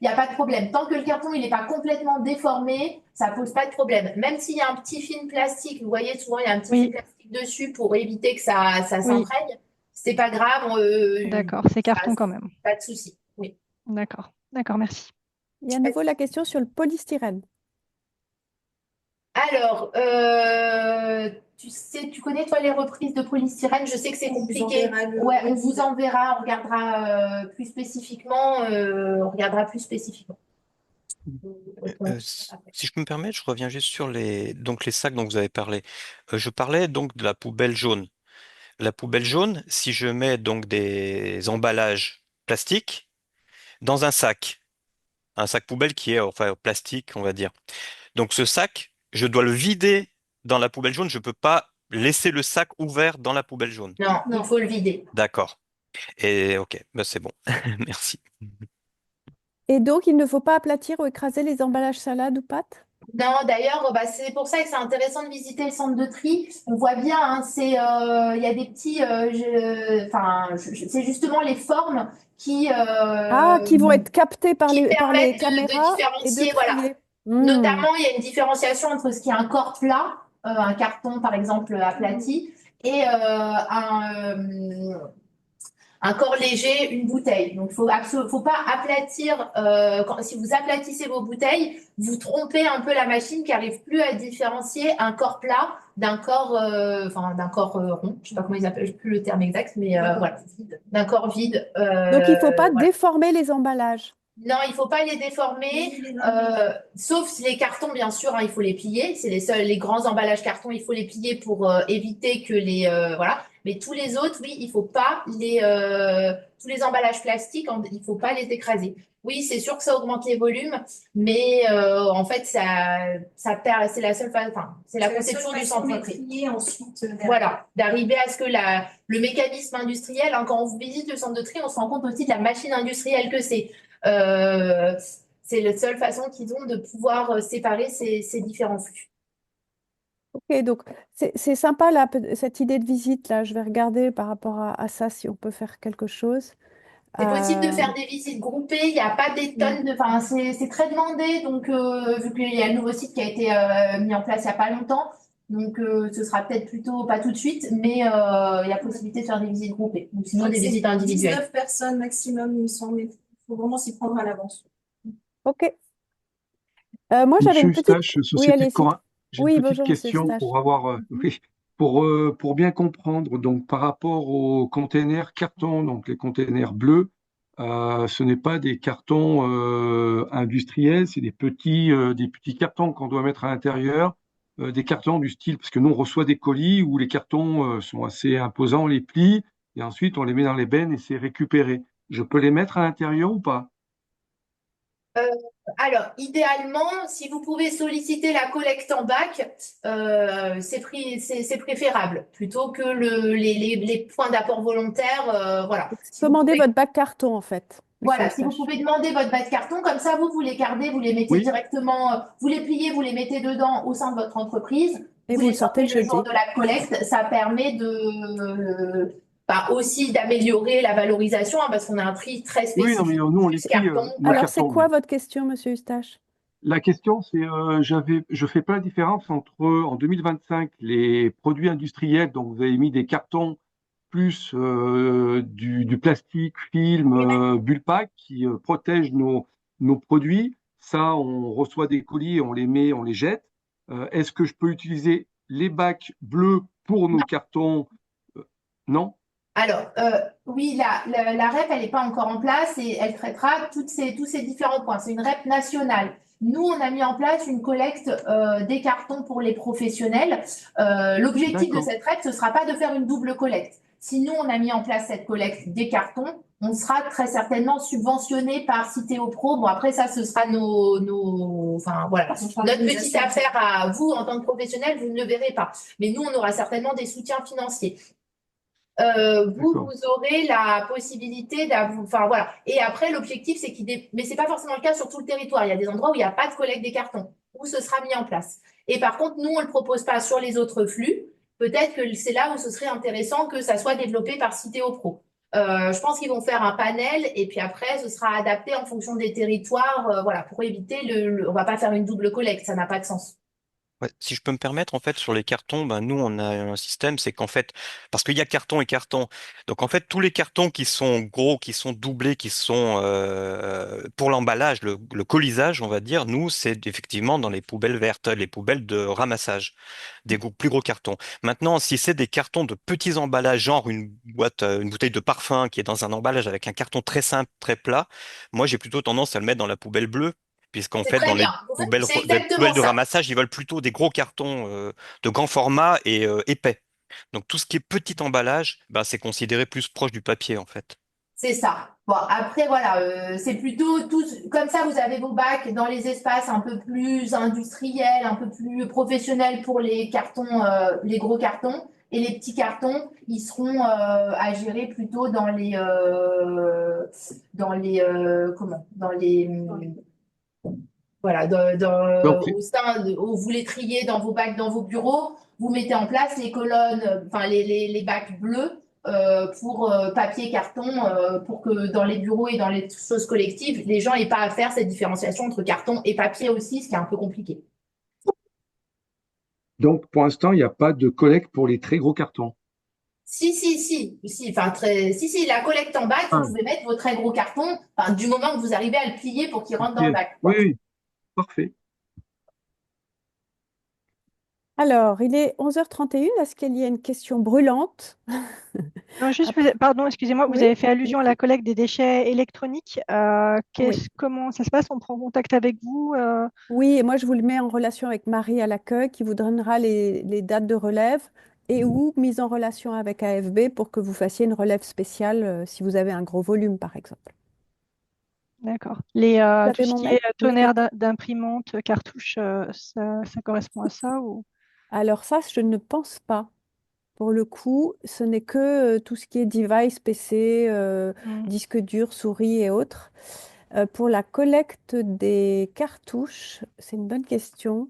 [SPEAKER 1] il n'y a pas de problème. Tant que le carton il n'est pas complètement déformé, ça pose pas de problème. Même s'il y a un petit film plastique, vous voyez, souvent il y a un petit film
[SPEAKER 6] Oui,
[SPEAKER 1] plastique dessus pour éviter que ça
[SPEAKER 6] oui,
[SPEAKER 1] s'imprègne, c'est pas grave,
[SPEAKER 6] d'accord. C'est
[SPEAKER 1] ça-
[SPEAKER 6] carton quand même.
[SPEAKER 1] pas de souci. Oui.
[SPEAKER 6] D'accord. D'accord, merci.
[SPEAKER 4] Il y a à nouveau la question sur le polystyrène.
[SPEAKER 1] Alors, tu connais toi les reprises de polystyrène, je sais que c'est
[SPEAKER 3] On vous
[SPEAKER 1] compliqué.
[SPEAKER 3] enverra
[SPEAKER 1] Ouais, on vous enverra, on regardera plus spécifiquement,
[SPEAKER 5] Si je peux me permettre, je reviens juste sur donc les sacs dont vous avez parlé. Je parlais donc de la poubelle jaune. La poubelle jaune, si je mets donc des emballages plastiques dans un sac poubelle qui est enfin plastique, on va dire. Donc ce sac, je dois le vider dans la poubelle jaune. Je peux pas laisser le sac ouvert dans la poubelle jaune.
[SPEAKER 1] Non, il
[SPEAKER 3] Non.
[SPEAKER 1] faut le vider.
[SPEAKER 5] D'accord. Et ok, bah c'est bon. Merci.
[SPEAKER 4] Et donc, il ne faut pas aplatir ou écraser les emballages salades ou pâtes?
[SPEAKER 1] Non, d'ailleurs, bah, c'est pour ça que c'est intéressant de visiter le centre de tri. On voit bien, hein, il y a des petits, c'est justement les formes
[SPEAKER 4] Ah, qui vont être captés
[SPEAKER 1] qui
[SPEAKER 4] par les
[SPEAKER 1] permettent de
[SPEAKER 4] caméras et de
[SPEAKER 1] différencier, voilà.
[SPEAKER 4] trier. Hmm.
[SPEAKER 1] Notamment, il y a une différenciation entre ce qui est un corps plat, un carton par exemple aplati, et un corps léger, une bouteille. Donc, faut pas aplatir. Si vous aplatissez vos bouteilles, vous trompez un peu la machine qui n'arrive plus à différencier un corps plat d'un corps rond. Je sais pas comment ils appellent, j'ai plus le terme exact, mais voilà, d'un corps vide.
[SPEAKER 4] Donc, il ne faut pas
[SPEAKER 1] Voilà.
[SPEAKER 4] déformer les emballages.
[SPEAKER 1] Non, il faut pas les déformer, sauf si les cartons, bien sûr, hein, il faut les plier. C'est les grands emballages carton, il faut les plier pour éviter que voilà. Mais tous les autres, oui, il faut pas tous les emballages plastiques, il faut pas les écraser. Oui, c'est sûr que ça augmente les volumes, mais en fait, ça perd. C'est la seule façon, enfin, c'est la conception du centre de tri.
[SPEAKER 3] Ensuite,
[SPEAKER 1] Voilà, d'arriver à ce que le mécanisme industriel, hein, quand on visite le centre de tri, on se rend compte aussi de la machine industrielle que c'est. Euh, c'est la seule façon qu'ils ont de pouvoir séparer ces différents flux.
[SPEAKER 4] Ok, donc c'est sympa là, cette idée de visite là. Je vais regarder par rapport à ça si on peut faire quelque chose.
[SPEAKER 1] C'est possible de
[SPEAKER 4] Euh,
[SPEAKER 1] faire des visites groupées, il n'y a pas des tonnes enfin, c'est très demandé, donc vu qu'il y a le nouveau site qui a été mis en place il n'y a pas longtemps, donc ce sera peut-être plutôt pas tout de suite, mais il y a possibilité de faire des visites groupées, ou sinon des visites individuelles.
[SPEAKER 3] 19 personnes maximum, il me semble. Il faut vraiment s'y prendre à l'avance.
[SPEAKER 4] ok. Moi j'avais
[SPEAKER 2] Monsieur
[SPEAKER 4] une petite.
[SPEAKER 2] Eustache,
[SPEAKER 4] Oui,
[SPEAKER 2] Société de
[SPEAKER 4] allez-y.
[SPEAKER 2] Corin, j'ai une
[SPEAKER 4] Oui,
[SPEAKER 2] petite
[SPEAKER 4] bonjour Monsieur
[SPEAKER 2] question
[SPEAKER 4] Eustache.
[SPEAKER 2] pour avoir, oui, pour bien comprendre. Donc, par rapport aux containers carton, donc les containers bleus, ce n'est pas des cartons industriels, c'est des petits cartons qu'on doit mettre à l'intérieur, des cartons du style, parce que nous on reçoit des colis où les cartons sont assez imposants, on les plie et ensuite on les met dans les bennes et c'est récupéré. Je peux les mettre à l'intérieur ou pas?
[SPEAKER 1] Euh, alors, idéalement, si vous pouvez solliciter la collecte en bac, c'est préférable plutôt que les points d'apport volontaires. Voilà. Si vous
[SPEAKER 4] Commandez
[SPEAKER 1] pouvez,
[SPEAKER 4] votre bac carton en fait, Monsieur
[SPEAKER 1] voilà, si vous
[SPEAKER 4] Eustache.
[SPEAKER 1] pouvez demander votre bas de carton, comme ça, vous les gardez, vous les mettez
[SPEAKER 2] Oui,
[SPEAKER 1] directement, vous les pliez, vous les mettez dedans au sein de votre entreprise,
[SPEAKER 4] Et
[SPEAKER 1] vous
[SPEAKER 4] vous
[SPEAKER 1] les
[SPEAKER 4] le sortez
[SPEAKER 1] sortez
[SPEAKER 4] le
[SPEAKER 1] le jour
[SPEAKER 4] jeudi.
[SPEAKER 1] de la collecte. Ça permet aussi d'améliorer la valorisation, hein, parce qu'on a un tri très
[SPEAKER 2] oui, non, mais
[SPEAKER 1] spécifique
[SPEAKER 2] nous on les
[SPEAKER 1] plus
[SPEAKER 2] plie,
[SPEAKER 1] carton.
[SPEAKER 2] nos
[SPEAKER 1] Voilà.
[SPEAKER 4] Alors c'est
[SPEAKER 2] cartons,
[SPEAKER 4] quoi
[SPEAKER 2] oui.
[SPEAKER 4] votre question, Monsieur Eustache?
[SPEAKER 2] La question, c'est, je fais pas la différence entre, en 2025, les produits industriels, donc vous avez mis des cartons plus du plastique, film, Bullpack qui protègent nos produits. Ça, on reçoit des colis, on les met, on les jette. Est-ce que je peux utiliser les bacs bleus pour nos cartons? Non?
[SPEAKER 1] Alors, oui, la REP, elle n'est pas encore en place et elle traitera tous ces différents points. C'est une REP nationale. Nous, on a mis en place une collecte des cartons pour les professionnels. L'objectif de
[SPEAKER 2] D'accord.
[SPEAKER 1] cette REP, ce ne sera pas de faire une double collecte. Si nous, on a mis en place cette collecte des cartons, on sera très certainement subventionné par Citeo Pro. Bon, après, ça, ce sera enfin, voilà, notre petite affaire à vous en tant que professionnel, vous ne le verrez pas. Mais nous, on aura certainement des soutiens financiers.
[SPEAKER 2] D'accord.
[SPEAKER 1] vous aurez la possibilité d'avoir, enfin voilà. Et après, l'objectif, c'est mais c'est pas forcément le cas sur tout le territoire. Il y a des endroits où il n'y a pas de collecte des cartons, où ce sera mis en place. Et par contre, nous, on le propose pas sur les autres flux. Peut-être que c'est là où ce serait intéressant que ça soit développé par Citeo Pro. Je pense qu'ils vont faire un panel et puis après, ce sera adapté en fonction des territoires, voilà, pour éviter on va pas faire une double collecte, ça n'a pas de sens.
[SPEAKER 5] Ouais, si je peux me permettre, en fait, sur les cartons, ben, nous, on a un système, c'est qu'en fait, parce qu'il y a carton et carton, donc en fait, tous les cartons qui sont gros, qui sont doublés, qui sont pour l'emballage, le colisage, on va dire, nous, c'est effectivement dans les poubelles vertes, les poubelles de ramassage, plus gros cartons. Maintenant, si c'est des cartons de petits emballages, genre une boîte, une bouteille de parfum qui est dans un emballage avec un carton très simple, très plat, moi, j'ai plutôt tendance à le mettre dans la poubelle bleue. Puisqu'en
[SPEAKER 1] C'est
[SPEAKER 5] fait,
[SPEAKER 1] très
[SPEAKER 5] dans
[SPEAKER 1] bien. C'est
[SPEAKER 5] les
[SPEAKER 1] exactement
[SPEAKER 5] poubelles de
[SPEAKER 1] ça.
[SPEAKER 5] ramassage, ils veulent plutôt des gros cartons de grand format et épais. Donc tout ce qui est petit emballage, bah, c'est considéré plus proche du papier en fait.
[SPEAKER 1] C'est ça. Bon, après, voilà, c'est plutôt tout, comme ça, vous avez vos bacs dans les espaces un peu plus industriels, un peu plus professionnels pour les cartons, les gros cartons. Et les petits cartons, ils seront à gérer plutôt comment? Voilà,
[SPEAKER 2] Donc,
[SPEAKER 1] où vous les triez dans vos bacs, dans vos bureaux, vous mettez en place les colonnes, enfin les bacs bleus pour papier, carton, pour que dans les bureaux et dans les choses collectives, les gens aient pas à faire cette différenciation entre carton et papier aussi, ce qui est un peu compliqué.
[SPEAKER 2] donc, pour l'instant, il n'y a pas de collecte pour les très gros cartons.
[SPEAKER 1] Si, enfin si, la collecte en bac, vous
[SPEAKER 2] Ah,
[SPEAKER 1] pouvez mettre vos très gros cartons, enfin, du moment que vous arrivez à le plier pour qu'il rentre
[SPEAKER 2] ok.
[SPEAKER 1] dans le bac,
[SPEAKER 2] Oui,
[SPEAKER 1] quoi.
[SPEAKER 2] oui, parfait.
[SPEAKER 4] Alors, il est 11h31. Est-ce qu'il y a une question brûlante?
[SPEAKER 6] Non, juste,
[SPEAKER 4] Après,
[SPEAKER 6] pardon, excusez-moi, vous
[SPEAKER 4] oui,
[SPEAKER 6] avez fait
[SPEAKER 4] je vous
[SPEAKER 6] allusion à la
[SPEAKER 4] écoute.
[SPEAKER 6] collecte des déchets électroniques.
[SPEAKER 4] Oui.
[SPEAKER 6] Comment ça se passe? On prend contact avec vous?
[SPEAKER 4] Oui, et moi, je vous le mets en relation avec Marie à l'accueil qui vous donnera les dates de relève et ou mise en relation avec AFB pour que vous fassiez une relève spéciale si vous avez un gros volume, par exemple.
[SPEAKER 6] D'accord.
[SPEAKER 4] Vous
[SPEAKER 6] Tout
[SPEAKER 4] avez
[SPEAKER 6] ce
[SPEAKER 4] mon
[SPEAKER 6] qui
[SPEAKER 4] mail?
[SPEAKER 6] est
[SPEAKER 4] Oui.
[SPEAKER 6] tonnerre d'imprimantes, cartouches, ça correspond à ça ou...
[SPEAKER 4] Alors ça, je ne pense pas. Pour le coup, ce n'est que tout ce qui est device, PC,
[SPEAKER 6] Hmm.
[SPEAKER 4] disque dur, souris et autres. Pour la collecte des cartouches, c'est une bonne question.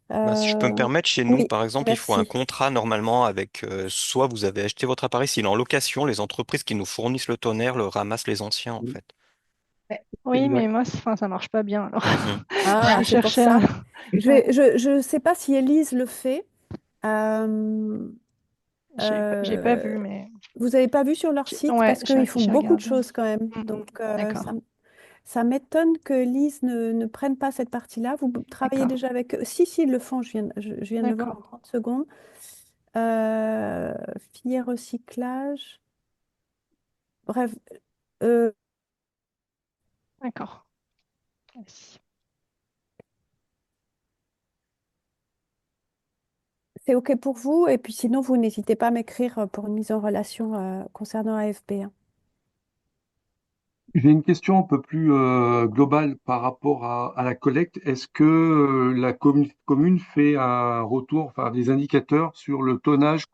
[SPEAKER 5] Bah, si je peux me
[SPEAKER 4] Euh,
[SPEAKER 5] permettre, chez nous,
[SPEAKER 4] oui,
[SPEAKER 5] par exemple, il faut un
[SPEAKER 4] merci.
[SPEAKER 5] contrat normalement avec soit vous avez acheté votre appareil, s'il est en location, les entreprises qui nous fournissent le tonnerre le ramassent les anciens en
[SPEAKER 2] Oui,
[SPEAKER 5] fait.
[SPEAKER 1] Ouais.
[SPEAKER 6] Oui, mais
[SPEAKER 2] exact.
[SPEAKER 6] moi, enfin, ça marche pas bien. Alors,
[SPEAKER 5] Hmm.
[SPEAKER 4] Ah,
[SPEAKER 6] je
[SPEAKER 4] c'est pour
[SPEAKER 6] cherchais un...
[SPEAKER 4] ça.
[SPEAKER 6] Ouais.
[SPEAKER 4] Je sais pas si Élise le fait. Euh,
[SPEAKER 6] J'ai pas
[SPEAKER 4] euh,
[SPEAKER 6] vu, mais
[SPEAKER 4] vous n'avez pas vu sur leur site
[SPEAKER 6] ouais,
[SPEAKER 4] parce qu'ils font
[SPEAKER 6] j'ai
[SPEAKER 4] beaucoup de
[SPEAKER 6] regardé.
[SPEAKER 4] choses quand même.
[SPEAKER 6] Hmm.
[SPEAKER 4] Donc,
[SPEAKER 6] D'accord,
[SPEAKER 4] ça m'étonne que Lise ne prenne pas cette partie-là. Vous travaillez
[SPEAKER 6] d'accord,
[SPEAKER 4] déjà avec eux? Si, si, ils le font. Je viens de le voir en
[SPEAKER 6] d'accord,
[SPEAKER 4] 30 secondes. Euh, Filière recyclage. Bref, euh,
[SPEAKER 6] d'accord. Merci.
[SPEAKER 4] c'est OK pour vous. Et puis sinon, vous n'hésitez pas à m'écrire pour une mise en relation concernant AFP, hein.
[SPEAKER 2] J'ai une question un peu plus globale par rapport à la collecte. Est-ce que la commune fait un retour, enfin des indicateurs sur le tonnage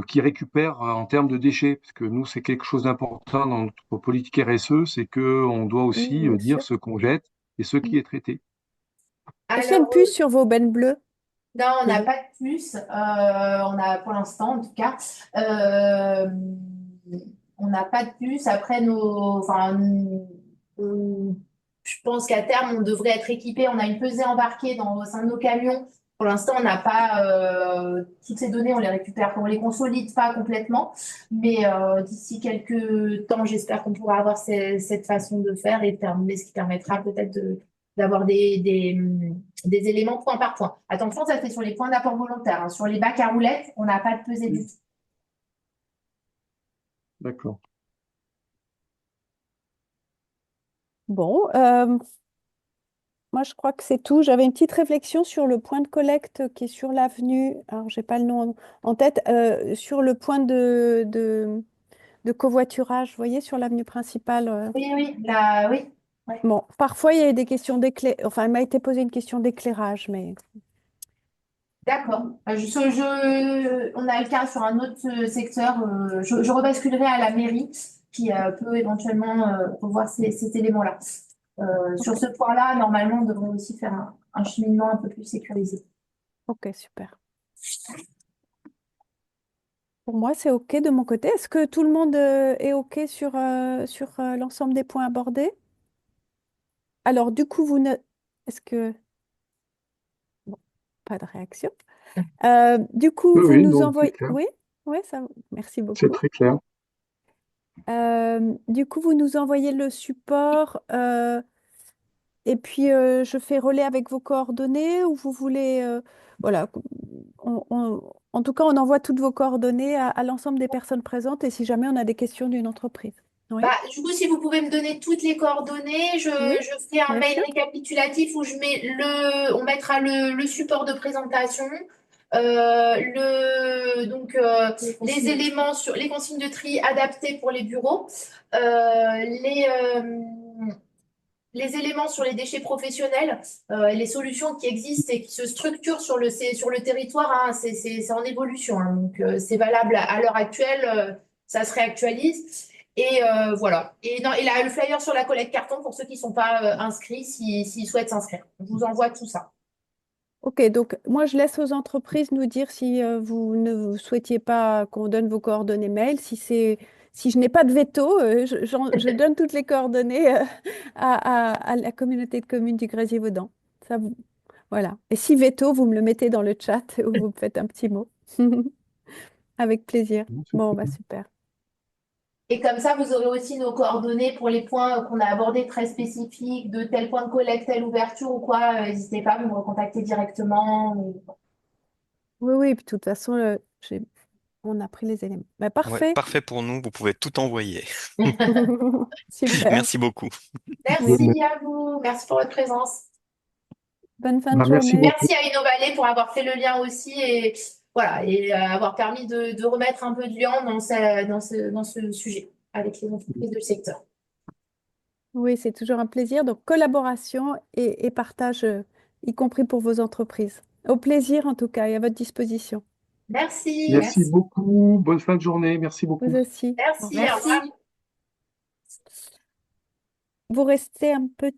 [SPEAKER 2] qui récupère en termes de déchets? Parce que nous, c'est quelque chose d'important dans notre politique RSE, c'est que on doit
[SPEAKER 4] Oui,
[SPEAKER 2] aussi
[SPEAKER 4] bien
[SPEAKER 2] dire
[SPEAKER 4] sûr.
[SPEAKER 2] ce qu'on jette et ce
[SPEAKER 4] Mm.
[SPEAKER 2] qui est traité.
[SPEAKER 4] Est-ce qu'il y a une
[SPEAKER 1] Alors,
[SPEAKER 4] puce sur vos bennes bleues?
[SPEAKER 1] non, on n'a pas de plus. On a pour l'instant, en tout cas, euh, on n'a pas de plus. Après, je pense qu'à terme, on devrait être équipé. On a une pesée embarquée au sein de nos camions. Pour l'instant, on n'a pas toutes ces données. On les récupère, on les consolide pas complètement. Mais d'ici quelques temps, j'espère qu'on pourra avoir cette façon de faire ce qui permettra peut-être d'avoir des éléments point par point. Attention, ça c'est sur les points d'apport volontaire, hein. Sur les bacs à roulettes, on n'a pas de pesée du
[SPEAKER 2] Oui,
[SPEAKER 1] tout.
[SPEAKER 2] d'accord.
[SPEAKER 4] Bon, moi je crois que c'est tout. J'avais une petite réflexion sur le point de collecte qui est sur l'avenue. Alors, j'ai pas le nom en tête. Sur le point de covoiturage, vous voyez, sur l'avenue principale.
[SPEAKER 1] Oui. Ouais.
[SPEAKER 4] Bon, parfois il y a des questions d'éclairage. Enfin, il m'a été posé une question d'éclairage, mais
[SPEAKER 1] D'accord. On a le cas sur un autre secteur. Je rebasculerai à la mairie qui peut éventuellement revoir ces éléments-là. Sur
[SPEAKER 4] Ok,
[SPEAKER 1] ce point-là, normalement, on devrait aussi faire un cheminement un peu plus sécurisé.
[SPEAKER 4] ok, super. Pour moi, c'est OK de mon côté. Est-ce que tout le monde est OK sur l'ensemble des points abordés? Alors, du coup, vous ne... Est-ce que... Bon, pas de réaction. Du coup,
[SPEAKER 2] Oui,
[SPEAKER 4] vous
[SPEAKER 2] oui,
[SPEAKER 4] nous
[SPEAKER 2] non, c'est
[SPEAKER 4] envoyez...
[SPEAKER 2] clair.
[SPEAKER 4] Oui, oui, ça... Merci
[SPEAKER 2] C'est
[SPEAKER 4] beaucoup.
[SPEAKER 2] très clair.
[SPEAKER 4] Du coup, vous nous envoyez le support et puis je fais relais avec vos coordonnées ou vous voulez... voilà. En tout cas, on envoie toutes vos coordonnées à l'ensemble des personnes présentes et si jamais on a des questions d'une entreprise. Oui,
[SPEAKER 1] Bah, du coup, si vous pouvez me donner toutes les coordonnées,
[SPEAKER 4] oui,
[SPEAKER 1] je ferai un
[SPEAKER 4] bien
[SPEAKER 1] mail
[SPEAKER 4] sûr.
[SPEAKER 1] récapitulatif où on mettra le support de présentation, les éléments sur les consignes de tri adaptées pour les bureaux, les éléments sur les déchets professionnels et les solutions qui existent et qui se structurent sur le territoire, hein, c'est en évolution, hein, donc c'est valable à l'heure actuelle, ça se réactualise. Et voilà. Et, non, et là, le flyer sur la collecte carton pour ceux qui ne sont pas inscrits, s'ils souhaitent s'inscrire. Je vous envoie tout ça.
[SPEAKER 4] Ok, donc moi je laisse aux entreprises nous dire si vous ne souhaitiez pas qu'on donne vos coordonnées mail. Si je n'ai pas de veto, je donne toutes les coordonnées à la communauté de communes du Grésivaudan. Ça vous, voilà. Et si veto, vous me le mettez dans le chat ou vous me faites un petit mot. Avec plaisir.
[SPEAKER 2] Non, c'est
[SPEAKER 4] Bon,
[SPEAKER 2] très
[SPEAKER 4] bah
[SPEAKER 2] bien.
[SPEAKER 4] super.
[SPEAKER 1] Et comme ça, vous aurez aussi nos coordonnées pour les points qu'on a abordés très spécifiques, de tel point de collecte, telle ouverture ou quoi. N'hésitez pas à me recontacter directement.
[SPEAKER 4] Oui, oui, puis de toute façon, on a pris les éléments. Bah,
[SPEAKER 5] Ouais,
[SPEAKER 4] parfait.
[SPEAKER 5] parfait pour nous, vous pouvez tout envoyer.
[SPEAKER 4] Super.
[SPEAKER 5] Merci beaucoup.
[SPEAKER 2] Oui,
[SPEAKER 1] Merci à vous. Merci pour votre présence.
[SPEAKER 4] Bonne fin de
[SPEAKER 2] bah, merci
[SPEAKER 4] journée.
[SPEAKER 2] beaucoup.
[SPEAKER 1] Merci à Innovalet pour avoir fait le lien aussi et voilà et avoir permis de remettre un peu de lien dans ce sujet avec les entreprises du secteur.
[SPEAKER 4] Oui, c'est toujours un plaisir. Donc, collaboration et partage, y compris pour vos entreprises. Au plaisir, en tout cas, et à votre disposition.
[SPEAKER 1] Merci.
[SPEAKER 2] Merci beaucoup. Bonne fin de journée. Merci
[SPEAKER 4] Vous
[SPEAKER 2] beaucoup.
[SPEAKER 4] aussi. Au
[SPEAKER 1] Merci. Au
[SPEAKER 4] revoir.
[SPEAKER 1] revoir.
[SPEAKER 4] Vous restez un petit